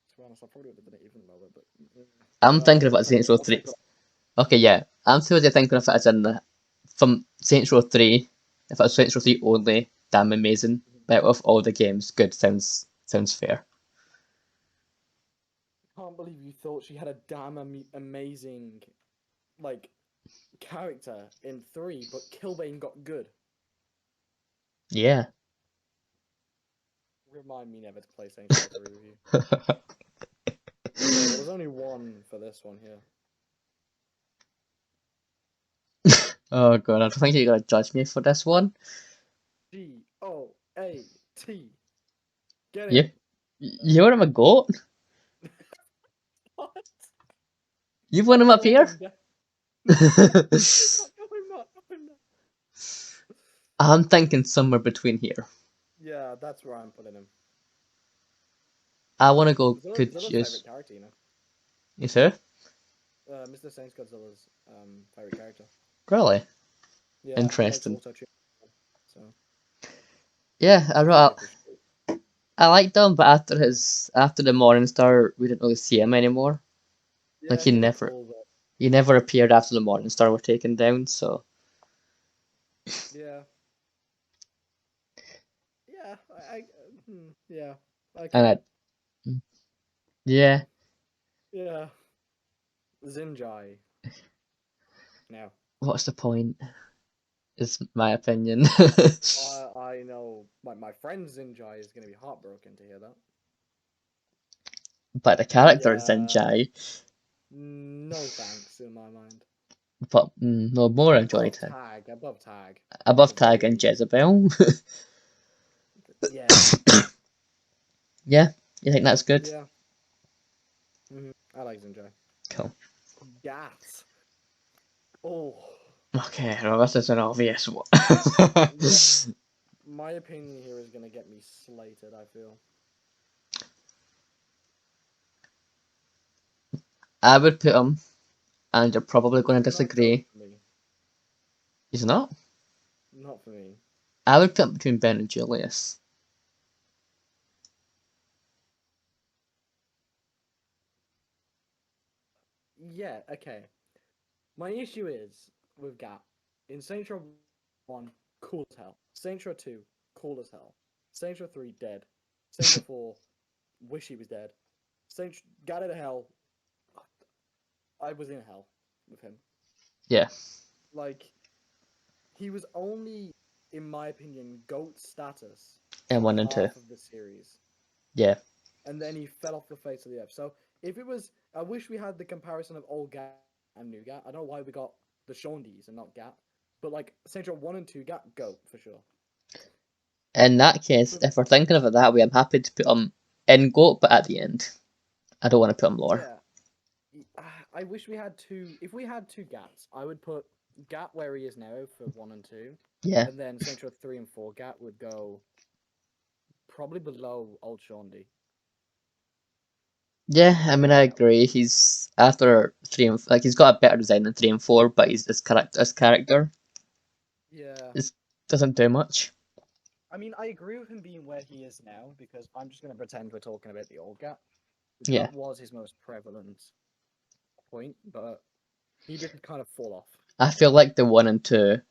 To be honest, I probably would have done it even lower, but I'm thinking of I'll it as take Saints Row I'll 3. take what. Okay, yeah. I'm seriously thinking of it as in from Saints Row 3. If it was Saints Row 3 only, damn amazing. Out of all the games, good sounds fair. Can't believe you thought she had a damn amazing like character in 3, but Kilbane got good. Yeah. Remind me never to play Saints Row 3 with you. Okay, well, there's only one for this one here. Oh god, I don't think you're gonna judge me for this one. GOAT. Get You, in. you want him a goat? What? You want him up Talk here? him down. No, no, I'm not. I'm not. I'm thinking somewhere between here. Yeah, that's where I'm putting him. I want to go. Could Zilla's favorite just character, you know. you sure? Mr. Saint's Godzilla's favorite character. Really Yeah, he likes interesting. auto tune, so Yeah, which I really appreciate. I liked him, but after the Morning Star, we didn't really see him anymore. Like Yeah, he was cool, but he never appeared after the Morning Star were taken down. So yeah, yeah, yeah, and okay, I, yeah, yeah. Zinjai. Now, what's the point? Is my opinion. I know my friend Zinjai is gonna be heartbroken to hear that. But the character is Yeah, Zenjai. no thanks in my mind. But no, more enjoyed it. Above tag, at Above the Tag very and least. Jezebel. Yeah, Yeah, you think that's good? yeah. I like Zinjai. Cool. Gas. Oh, Okay, well, this is an obvious one. yeah. My opinion here is gonna get me slated, I feel. I would put him, and you're probably going to Not goat disagree. for me. He's not. Not for me. I would put him between Ben and Julius. Yeah, okay. My issue is with Gap. In Saints Row 1, cool as hell. Saints Row 2, cool as hell. Saints Row 3, dead. Saints Row 4, wish he was dead. Saints got out of hell. I was in hell with him. Yeah, Like, he was only, in my opinion, GOAT status and for 1 and 2. half of the series. Yeah, And then he fell off the face of the earth. So if it was, I wish we had the comparison of old Gat and new Gat. I don't know why we got the Shondies and not Gat, but like Saints Row 1 and 2 Gat, go for sure. in that case, So if we're thinking of it that way, I'm happy to put him in GOAT, but at the end. I don't want to put him lower. yeah, I wish we had two. If we had two Gats, I would put Gat where he is now for 1 and 2, Yeah. and then Saints Row 3 and 4 Gat would go probably below old Shondi. Yeah, I mean, I agree. He's after 3 and like he's got a better design than 3 and 4, but his character Yeah. is doesn't do much. I mean, I agree with him being where he is now because I'm just going to pretend we're talking about the old Gat. Because Yeah, that was his most prevalent point, but he did kind of fall off. I feel like the 1 and 2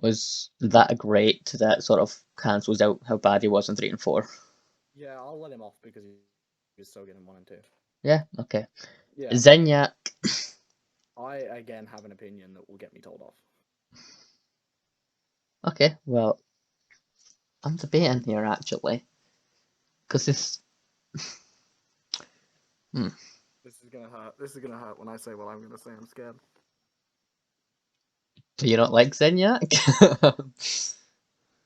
was that great that sort of cancels out how bad he was in 3 and 4. Yeah, I'll let him off because he was so good in 1 and 2. Yeah, okay. Yeah, Zenyak. I again have an opinion that will get me told off. Okay, well, I'm debating here actually, because this. Hmm. This is gonna hurt. This is gonna hurt when I say what I'm gonna say. I'm scared. Do you not like Zenyak?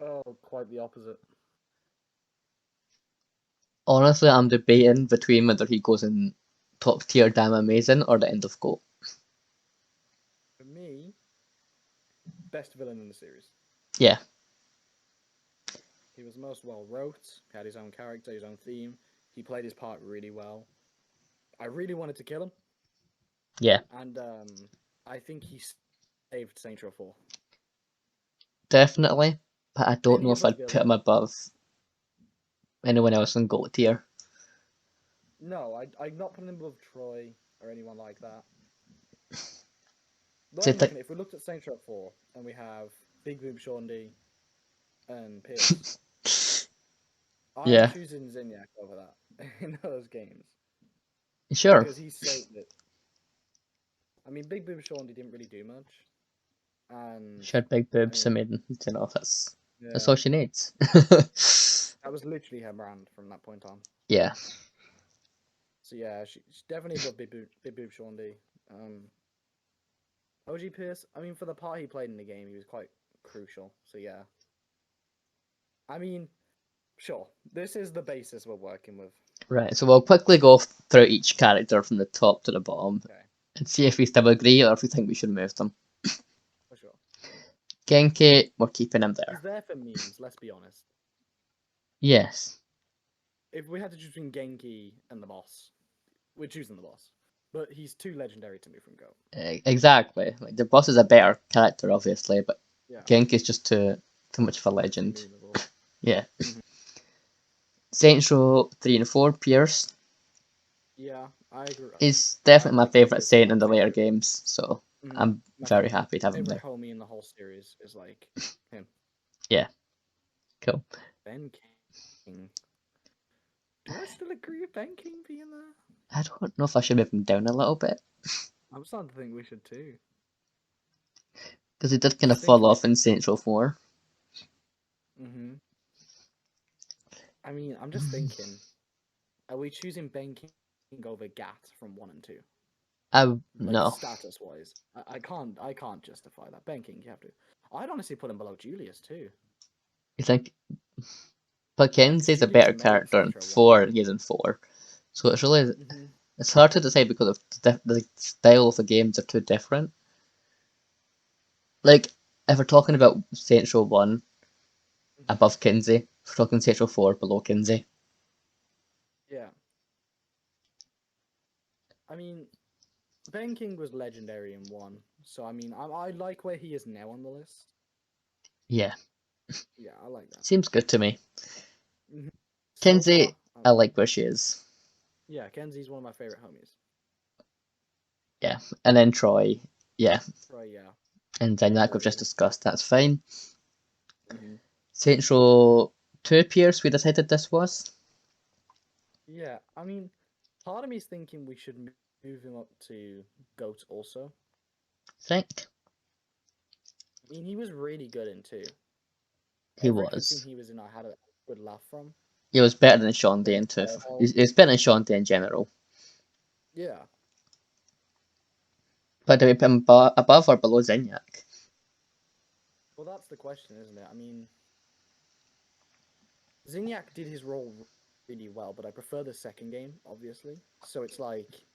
Oh, quite the opposite. Honestly, I'm debating between whether he goes in top tier damn amazing or the end of GOAT. For me, best villain in the series. Yeah, He was most well wrote. He had his own character, his own theme. He played his part really well. I really wanted to kill him, yeah, and I think he saved Saints Row 4. Definitely, but I don't Any know if other I'd put him villain? above anyone else in GOAT tier. No, I'm not putting him above Troy or anyone like that. The way So I'm looking at it, if we looked at Saints Row 4 and we have Big Boob Sean D and Pierce, I'm yeah, choosing Zinyak over that in those games sure. because he saved it. I mean, Big Boob Sean D didn't really do much, and She had big I boobs. I mean, mean, you know, that's yeah, all she needs. that was literally her brand from that point on. Yeah, So yeah, she's definitely above Big Boob Sean D. OG Pierce, I mean, for the part he played in the game, he was quite crucial. So yeah, I mean, sure, this is the basis we're working with. right. So we'll quickly go through each character from the top to the bottom Okay, and see if we still agree or if we think we should move them. for sure. Genki, we're keeping him He's there. there for memes. Let's be honest. Yes, If we had to choose between Genki and the boss, we're choosing the boss. But he's too legendary to move from Go. exactly. Like the boss is a better character, obviously, but Yeah, Genki's just too much of a too legend. memeable. Yeah. Mhm. Saints Row 3 and 4, Pierce Yeah, I agree. is I definitely my like favourite Pierce as Saint well. in the My later favorite. games, so Mhm. I'm My very happy to have him favorite there. homie in the whole series is like him, Yeah, cool. Ben King. Do I still agree with Ben King being there? I don't know if I should move him down a little bit, I'm starting to think we should too. because he did I'm kind of just fall thinking. off in Saints Row 4. Hmm I mean, I'm just thinking. Are we choosing Ben King over Gat from 1 and 2? Like No. status wise, I can't justify that. Ben King, you have to. I'd honestly put him below Julius too. You think, but Because Kenzie's a Julius better made character in Saints Row 1. 4 he is in 4. So it's really, Hmm it's hard to decide because of the style of the games are too different. Like, if we're talking about Saints Row 1 hmm above Kinsey, if we're talking Saints Row 4 below Kinsey. Yeah, I mean, Ben King was legendary in 1, so I mean, I like where he is now on the list. Yeah, Yeah, I like that. seems good to me. So far, Kinsey, I like where she is. yeah, Kenzie's one of my favorite homies. Yeah, and then Troy, yeah, Right, yeah, and then like we've just agreed. discussed, that's fine. Hmm Saints Row 2 Pierce, we decided this was. Yeah, I mean, part of me is thinking we should move him up to GOAT also. Think I mean, he was really good in 2. he Every cutscene was. he was in, I had a good laugh from. He was better than Sean Day Same in with 2. Fireball. He's better than Sean Day in general. Yeah, But do we put him above or below Zinyak? well, that's the question, isn't it? I mean, Zinyak did his role really well, but I prefer the second game, obviously. So it's like,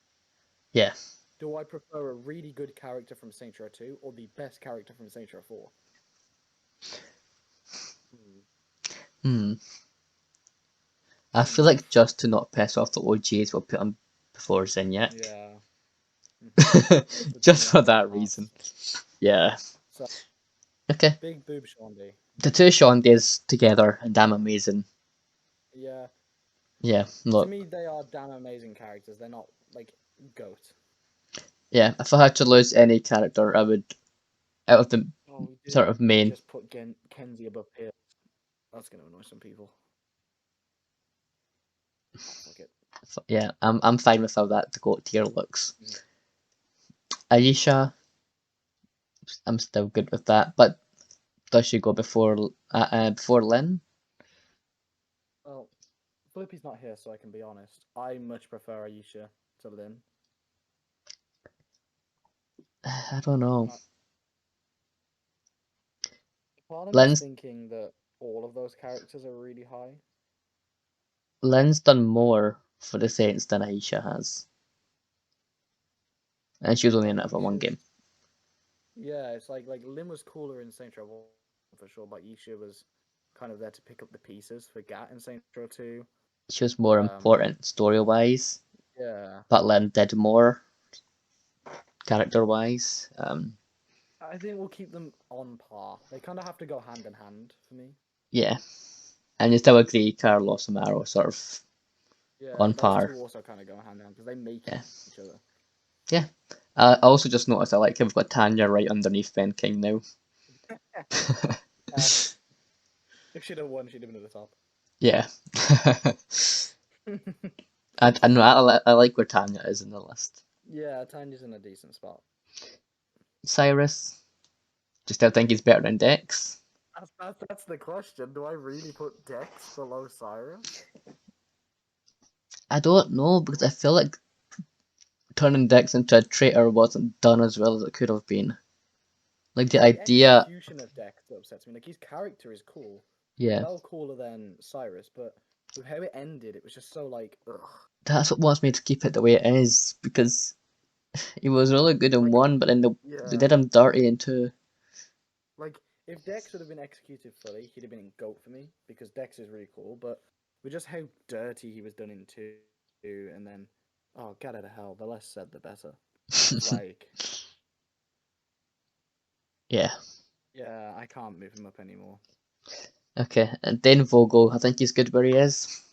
Yeah. do I prefer a really good character from Saints Row 2 or the best character from Saints Row 4? Hmm. Hmm. I feel Hmm. like just to not piss off the OGs, we'll put him before Zinyak. Yeah. hmm We'll put Just for Zinyak that reason. last. Yeah. So, Okay. big boob Shondi. The two Sean Days together, and damn amazing. Yeah. Yeah, To look. me, they are damn amazing characters. They're not, like, GOAT. Yeah, if I had to lose any character, I would, out of the Oh, we sort didn't of main, just put Kenzie above here. That's going to annoy some people. Oh, fuck it. yeah, I'm fine with how that the GOAT tier looks. Mhm. Aisha, I'm still good with that, but does she go before Lynn? Well, Flippy's not here, so I can be honest. I much prefer Aisha to Lynn. I don't know. Uh, Part of me is Lynn's thinking that all of those characters are really high. Lynn's done more for the Saints than Aisha has, and she was only in it for one Aisha's game. yeah, it's like Lynn was cooler in Saints Row 1 for sure, but Aisha was kind of there to pick up the pieces for Gat in Saints Row 2. She was more Um, important story-wise, yeah, but Lynn did more character-wise. I think we'll keep them on par. They kind of have to go hand in hand for me. Yeah. And you still agree Carlos Amaro sort of Yeah, on those par. two also kind of go hand in hand because they make Yeah. each other. Yeah. I also just noticed I like we've got Tanya right underneath Ben King now. If she'd have won, she'd have been at the top. Yeah. I know I like where Tanya is in the list. Yeah, Tanya's in a decent spot. Cyrus, just I think he's better than Dex. That's the question. Do I really put Dex below Cyrus? I don't know because I feel like turning Dex into a traitor wasn't done as well as it could have been. Like the It's the idea, execution of Dex that upsets me. Like his character is cool, yeah, well cooler than Cyrus, but with how it ended, it was just so like, ugh. that's what wants me to keep it the way it is because he was really good in Like, one, but then they yeah, did him dirty in two. like if Dex would have been executed fully, he'd have been in GOAT for me because Dex is really cool, but with just how dirty he was done in two, and then, oh, get out of hell. The less said, the better. It's like, Yeah. yeah, I can't move him up anymore. Okay, and then Vogel, I think he's good where he is.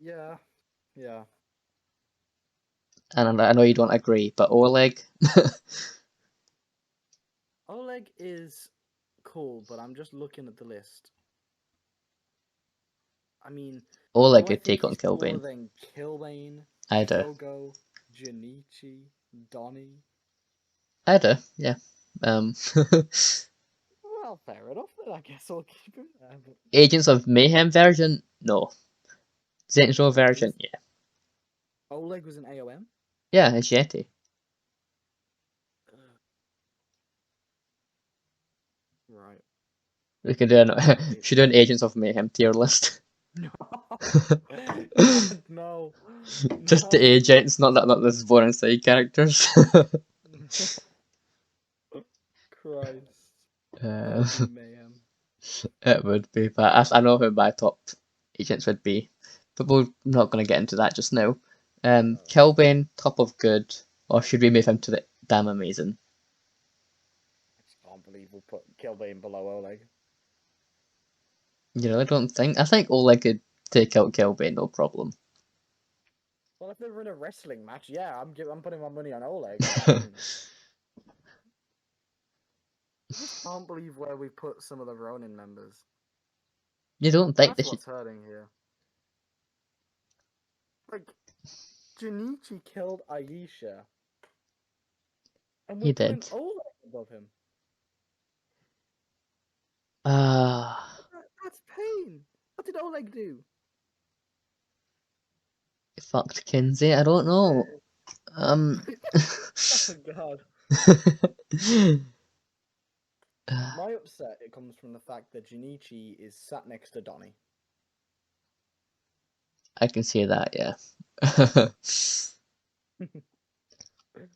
Yeah, yeah. And I know you don't agree, but Oleg, Oleg is cool, but I'm just looking at the list. I mean, Oleg do I could think take on he's cooler Kilbane. than Killbane, I do. Shogo, Junichi, Donnie? I do, yeah. Um, Well, fair enough then. I guess I'll keep him there. But Agents of Mayhem version? No. Saints Row wait, version? is Yeah. Oleg was an AOM? Yeah, it's Yeti. Right. We could do Okay. should do an Agents of Mayhem tier list. No. God, no. Just the No. agents, not this boring side characters. Christ. That uh, would be mayhem. it would be, but I know who my top agents would be. But we're not going to get into that just now. Kilbane, top of good, or should we move him to the damn amazing? I just can't believe we'll put Killbane below Oleg. You know, I don't think. I think Oleg could take out Kilbane, no problem. Well, if they were in a wrestling match, yeah, I'm putting my money on Oleg. I mean, I just can't believe where we put some of the Ronin members. You don't think they That's should? what's hurting here. Like, Junichi killed Aisha, and we're He putting did. Oleg above him. Ah, That's pain. What did Oleg do? fucked Kinsey. I don't know. Um. Oh God. My upset it comes from the fact that Junichi is sat next to Donnie. I can see that, yeah.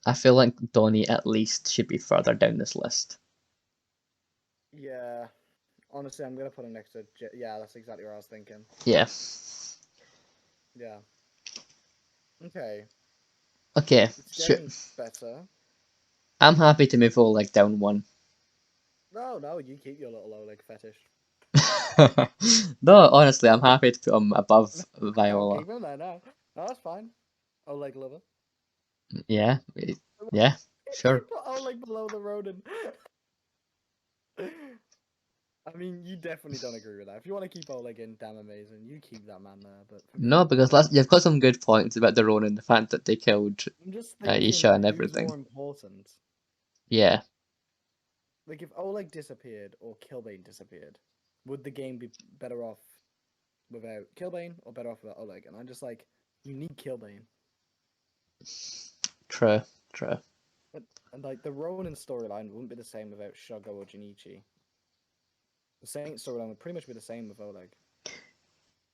I feel like Donnie at least should be further down this list. Yeah, honestly, I'm gonna put him next to. Yeah, that's exactly what I was thinking. Yeah. Yeah. Okay, Okay, it's sure. getting better. I'm happy to move Oleg down one. No, no, you keep your little Oleg fetish. No, honestly, I'm happy to put him above No, Viola. keep him there now. No, that's fine. Oleg lover. Yeah, yeah, You sure. put Oleg below the Ronin. I mean, you definitely don't agree with that. If you want to keep Oleg in, damn amazing. You keep that man there. But for No, me, because you've got some good points about the Ronin, the fact that they killed I'm just Isha thinking and who's everything. more important. Yeah, Like, if Oleg disappeared or Killbane disappeared, would the game be better off without Killbane or better off without Oleg? And I'm just like, you need Killbane. true, true. And like, the Ronin storyline wouldn't be the same without Shogo or Junichi. The Saint storyline would pretty much be the same with Oleg.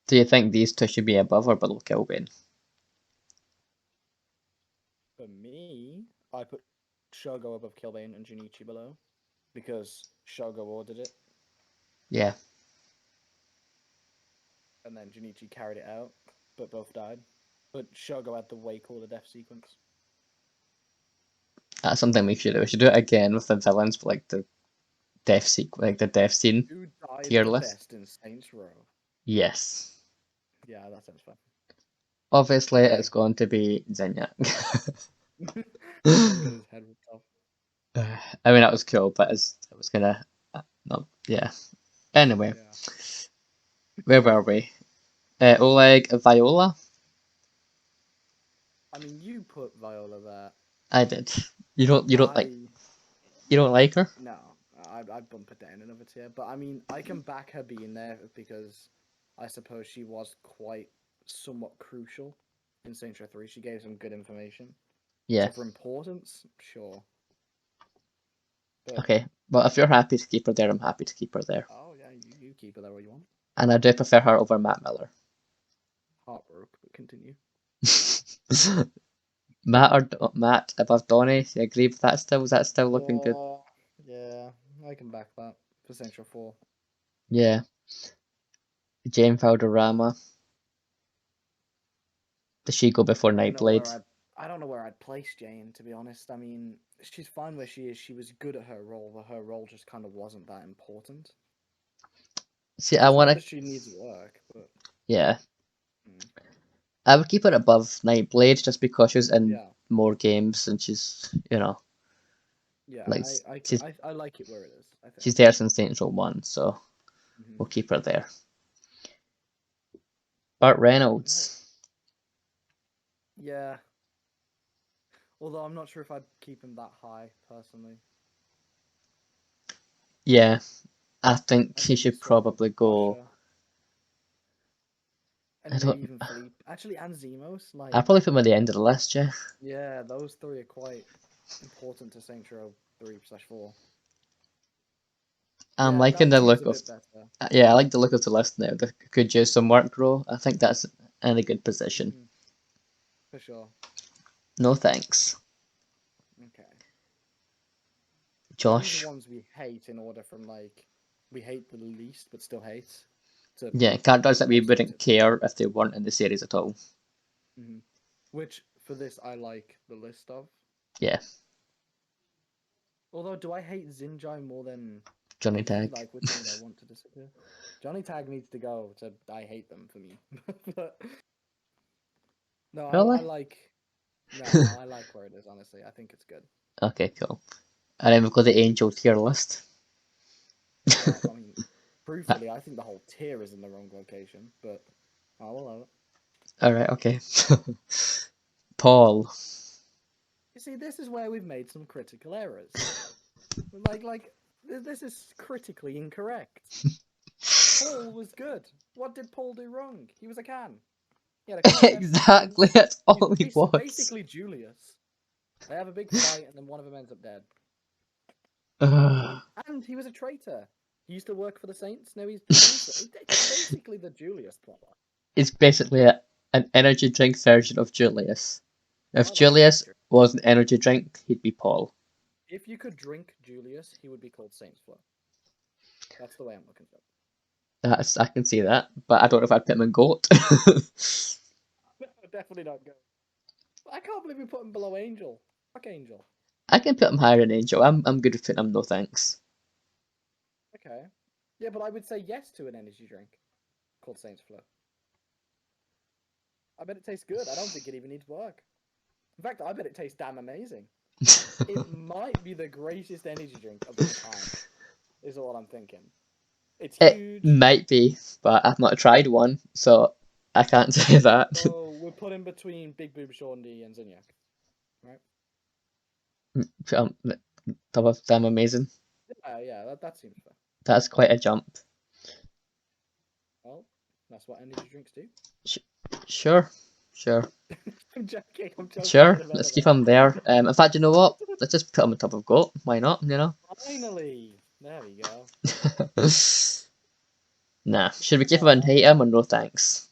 Do you think these two should be above or below Kilbane? For me, I put Shogo above Killbane and Junichi below because Shogo ordered it Yeah. and then Junichi carried it out, but both died. But Shogo had the way cooler death sequence. That's something we should do. We should do it again with the villains, but like the like the death scene Who died tier the list. best in Saints Row? Yes. Yeah, that sounds fun. Obviously, Okay. it's going to be Zinyak. Everyone get his head ripped off. I mean, that was cool, but it was gonna. No, yeah. Anyway, Yeah. where were we? Oleg Viola? I mean, you put Viola there. I did. You don't like I you don't like her? no, I bump her down another tier. But I mean, I can back her being there because I suppose she was quite somewhat crucial in Saints Row 3. She gave some good information. Yeah. So for importance, sure. But Okay. Well, if you're happy to keep her there, I'm happy to keep her there. oh yeah, you keep her there where you want. And I do prefer her over Matt Miller. Heartbroken, but continue. Matt above Donny. You agree with that still? Was that still looking good? Yeah, I can back that for Saints Row 4. Yeah. Jane Valderrama. Does she go before I don't know where Nightblade? I don't know where I'd place Jane, to be honest. I mean, she's fine where she is. She was good at her role, but her role just kind of wasn't that important. See, I It's want not to. that she needs work, but Yeah. mm, I would keep her above Nightblade just because she's in yeah, more games and she's, yeah, like I like it where it is. I think. she's there since Saints Row 1, so Hmm. we'll keep her there. Burt Reynolds. Yeah, although I'm not sure if I'd keep him that high personally. Yeah, I think I he think we should swap him probably for go. Asha I and maybe don't. even Philippe. Actually, and Zemos. I'll Like, probably put him at the end of the list, yeah. yeah, those three are quite important to Saints Row 3/4. I'm Yeah, liking that the seems look a of. bit better. Yeah, I like the look of the list now. They could use some work grow. I think that's in a good position. Hmm. For sure. No thanks, Okay. So these are Josh. ones we hate in order from like we hate the least but still hate to Yeah, characters that we most wouldn't hated. care if they weren't in the series at all. Hmm. Which for this I like the list of. Yeah, Although, do I hate Zinjai more than Johnny any? Tag. Like, which one would I want to disappear? Johnny Tag needs to go. To I hate them for me. But no, I Really? like. No, I like where it is. Honestly, I think it's good. Okay, cool. And then we've got the Angel tier list. Yeah, I mean, truthfully, I think the whole tier is in the wrong location, but I will allow it. All right, okay. Paul. You see, this is where we've made some critical errors. This is critically incorrect. Paul was good. What did Paul do wrong? He was a can. He had a couple of FC Exactly, skins. that's He's all he was. basically Julius. They have a big fight, and then one of them ends up dead. Ugh. And he was a traitor. He used to work for the Saints. Now he's also it's basically the Julius plot. It's basically an energy drink version of Julius. If I like Saint Julius Drink. was an energy drink, he'd be Paul. If you could drink Julius, he would be called Saints Flow. That's the way I'm looking at it. I can see that, but I don't know if I'd put him in GOAT. Definitely not go. I can't believe we put him below Angel. Fuck Angel. I can put him higher than Angel. I'm good with putting him no thanks. Okay. Yeah, but I would say yes to an energy drink called Saints Flow. I bet it tastes good. I don't think it even needs work. In fact, I bet it tastes damn amazing. It might be the greatest energy drink of all time, is all I'm thinking. It's It huge. might be, but I've not tried one, so I can't say that. So we're put in between Big Boob Shorty and Zinyak, right? um, Top of them amazing. Yeah, that seems fair. That's quite a jump. Well, that's what energy drinks do. Sure, sure, I'm joking. I'm joking. sure. Let's keep him there. In fact, you know what? Let's just put him on top of GOAT. Why not? Finally, there we go. Nah. Should we keep him and hate him or no thanks?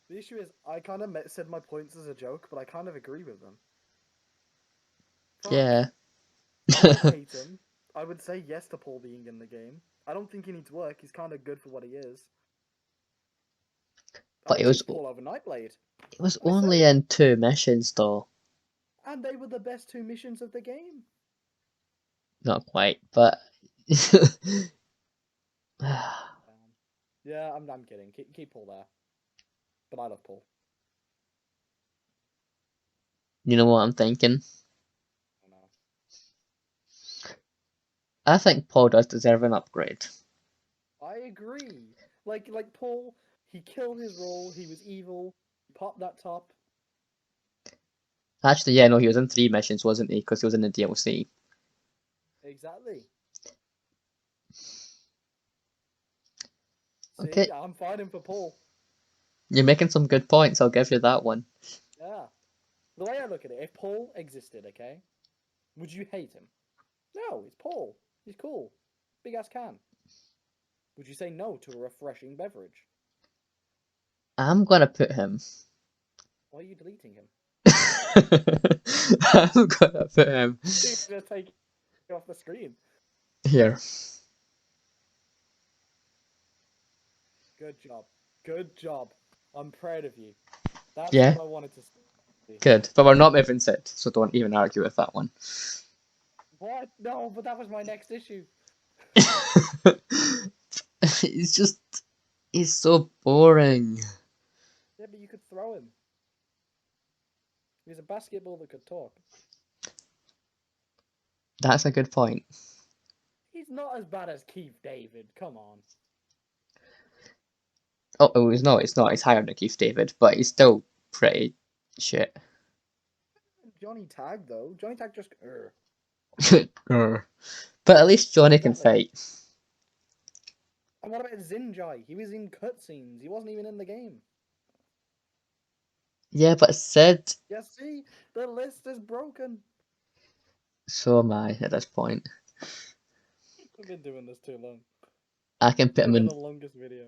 The issue is, I kind of said my points as a joke, but I kind of agree with them. Fuck. Yeah. I don't hate him. I would say yes to Paul being in the game. I don't think he needs work. He's kind of good for what he is. But I'd choose Paul over Nightblade. it was I only say. in 2 missions though. And they were the best 2 missions of the game. Not quite, but Yeah, I'm kidding. Keep Paul there. But I love Paul. you know what I'm thinking? I know. I think Paul does deserve an upgrade. I agree. Like Paul, he killed his role. He was evil. Popped that top. Actually, yeah, no, he was in 3 missions, wasn't he? Because he was in the DLC. Exactly. Okay, See, I'm fighting for Paul. you're making some good points, I'll give you that one. Yeah. The way I look at it, if Paul existed, okay, would you hate him? No, it's Paul. He's cool. Big ass can. Would you say no to a refreshing beverage? I'm gonna put him. Why are you deleting him? I'm gonna put him He's gonna take it off the screen. here. Good job. Good job. I'm proud of you. That's Yeah, what I wanted to see. good. But we're not moving Sid, so don't even argue with that one. What? No, but that was my next issue. He's he's so boring. Yeah, but you could throw him. He's a basketball that could talk. That's a good point. He's not as bad as Keith David. Come on. Oh, he's not. It's not. He's higher than Keith David, but he's still pretty shit. Johnny Tag though. Johnny Tag just. Grr. But at least Johnny can Exactly. fight. And what about Zinjai? He was in cutscenes. He wasn't even in the game. Yeah, but Sid. Yeah, see, the list is broken. So am I at this point. We've been doing this too long. I can put It's him gonna be in. the longest video.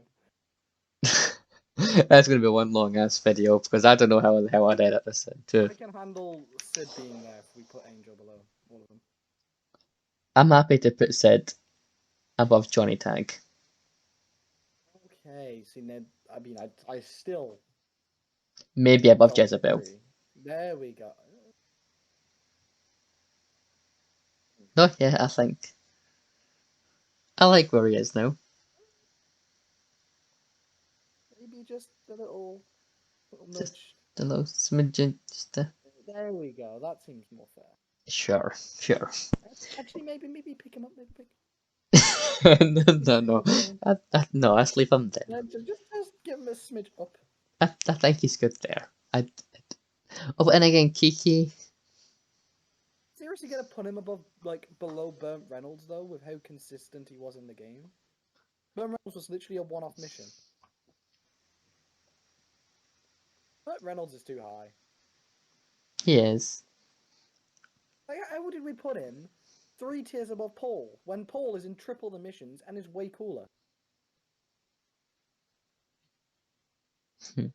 That's gonna be one long ass video because I don't know how the hell I'd edit this into. I can handle Sid being there if we put Angel below all of them. I'm happy to put Sid above Johnny Tag. Okay, see, Ned. I mean, I still Maybe above don't Jezebel. agree. There we go. No, yeah, I like where he is now. Maybe just a little Just nudge. a little smidgen. There we go. That seems more fair. Sure. Actually, maybe pick him up. Maybe pick. No. No, let's leave him then. Yeah, just give him a smidge up. I think he's good there. Oh, and again, Kiki. Seriously, gonna put him above, like, below Burnt Reynolds though, with how consistent he was in the game. Burnt Reynolds was literally a one-off mission. Burnt Reynolds is too high. He is. Like, how did we put him 3 tiers above Paul when Paul is in triple the missions and is way cooler? Hmm.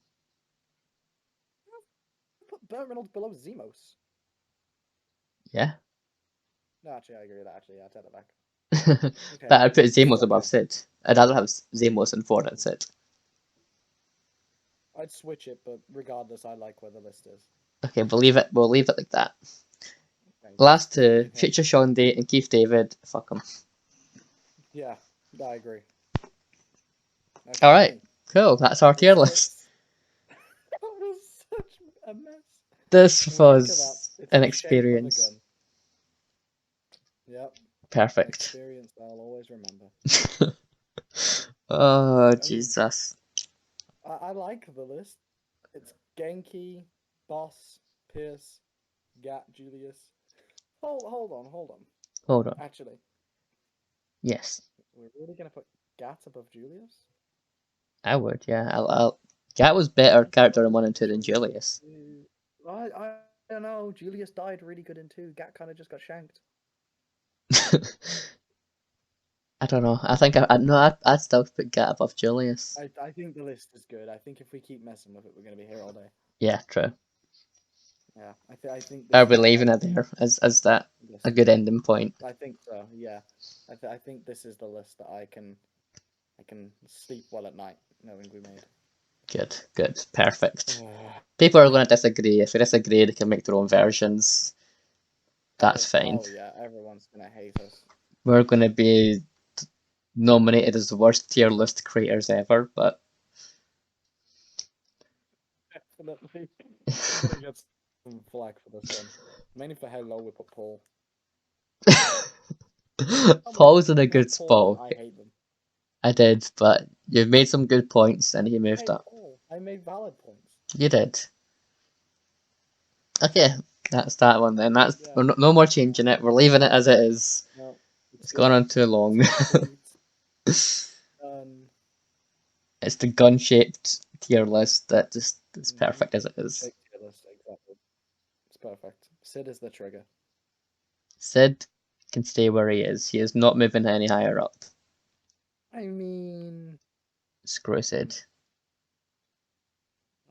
Put Burnt Reynolds below Zemos. Yeah. No, actually, I agree with that. Actually, yeah, I take that back. Okay, But I'd put Zemos above okay. Sid. I'd rather have Zemos and Ford than Sid. I'd switch it, but regardless, I like where the list is. Okay, we'll leave it like that. Okay, Last stick two, with him. Future Sean Day and Keith David. Fuck them. Yeah, I agree. Okay. Alright, cool. That's our tier list. That was such a mess. This And look at that. was It's an the shape of a experience. gun. Yep. Perfect. Experience I'll always remember. Oh, I mean, Jesus. I like the list. It's Genki, Boss, Pierce, Gat, Julius. Hold on. Hold on. Actually, Yes, we're really gonna put Gat above Julius? I would, yeah. Gat was better character in 1 and 2 than Julius. I don't know. Julius died really good in 2. Gat kind of just got shanked. I don't know. I think I'd still put Gat above Julius. I think the list is good. I think if we keep messing with it, we're gonna be here all day. Yeah, true. Yeah, I think. Are we leaving it there? Is that a good ending point? I think so. Yeah, I think this is the list that I can sleep well at night knowing we made. Good, perfect. People are going to disagree. If they disagree, they can make their own versions. That's fine. Oh yeah, everyone's gonna hate us. We're going to be nominated as the worst tier list creators ever, but Definitely. I'm gonna get some flack for this one. Mainly for how low we put Paul. Paul's in a You have good Paul spot. and I hate them. I did, but you've made some good points and he I moved hate up. Paul. I made valid points. You did. Okay, that's that one then. That's Yeah. we're no more changing it. We're leaving it as it is. No, It's gone on too long. complete. It's the gun-shaped tier list that just is Mhm. perfect as it is. Shake tier list, exactly. It's perfect. Sid is the trigger. Sid can stay where he is. He is not moving any higher up. I mean, Screw Sid.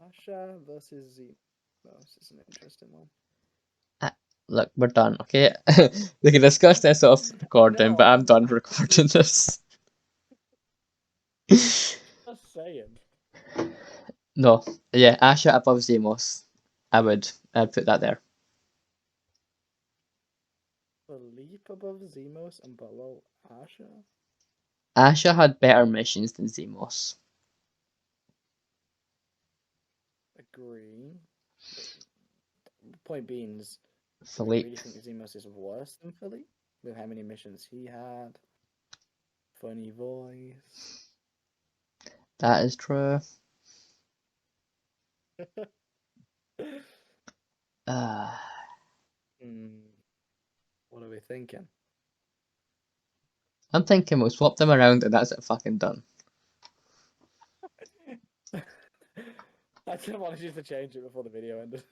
Asha versus Z. Oh, this is an interesting one. Look, we're done, okay? We can discuss this off recording, but I'm done recording this. Just saying. No, yeah, Asha above Zemos. I'd put that there. Philippe above Zemos and below Asha? Asha had better missions than Zemos. Agree. Point being is, do we Philippe. really think Zemos is worse than Philippe? With how many missions he had? Funny voice. That is true. What are we thinking? I'm thinking we'll swap them around and that's it fucking done. I just wanted you to change it before the video ended.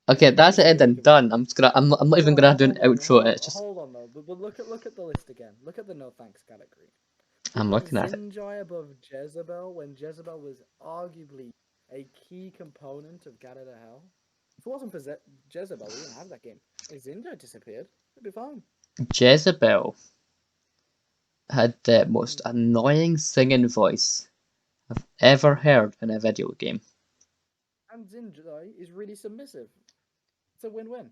Okay, that's it then done. I'm not even gonna do an outro. It's just Hold on though, but look at the list again. Look at the no thanks category. We I'm put looking at it. Zinjai above Jezebel when Jezebel was arguably a key component of Gather to Hell. If it wasn't for Jezebel, we wouldn't have that game. If Zinjai disappeared, it'd be fine. Jezebel had the most annoying singing voice I've ever heard in a video game. And Zinjai is really submissive. It's a win-win.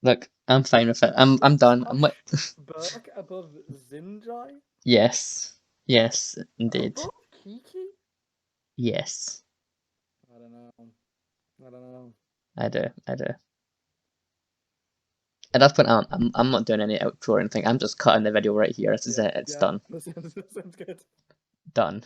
Look, I'm fine with it. I'm done. I'm like Burke above Zinjai? yes. Yes, indeed. Above Kiki? Yes. I don't know. I don't know. I do. At that point, I'm not doing any outro or anything. I'm just cutting the video right here. This is it. It's done. That sounds good. Done.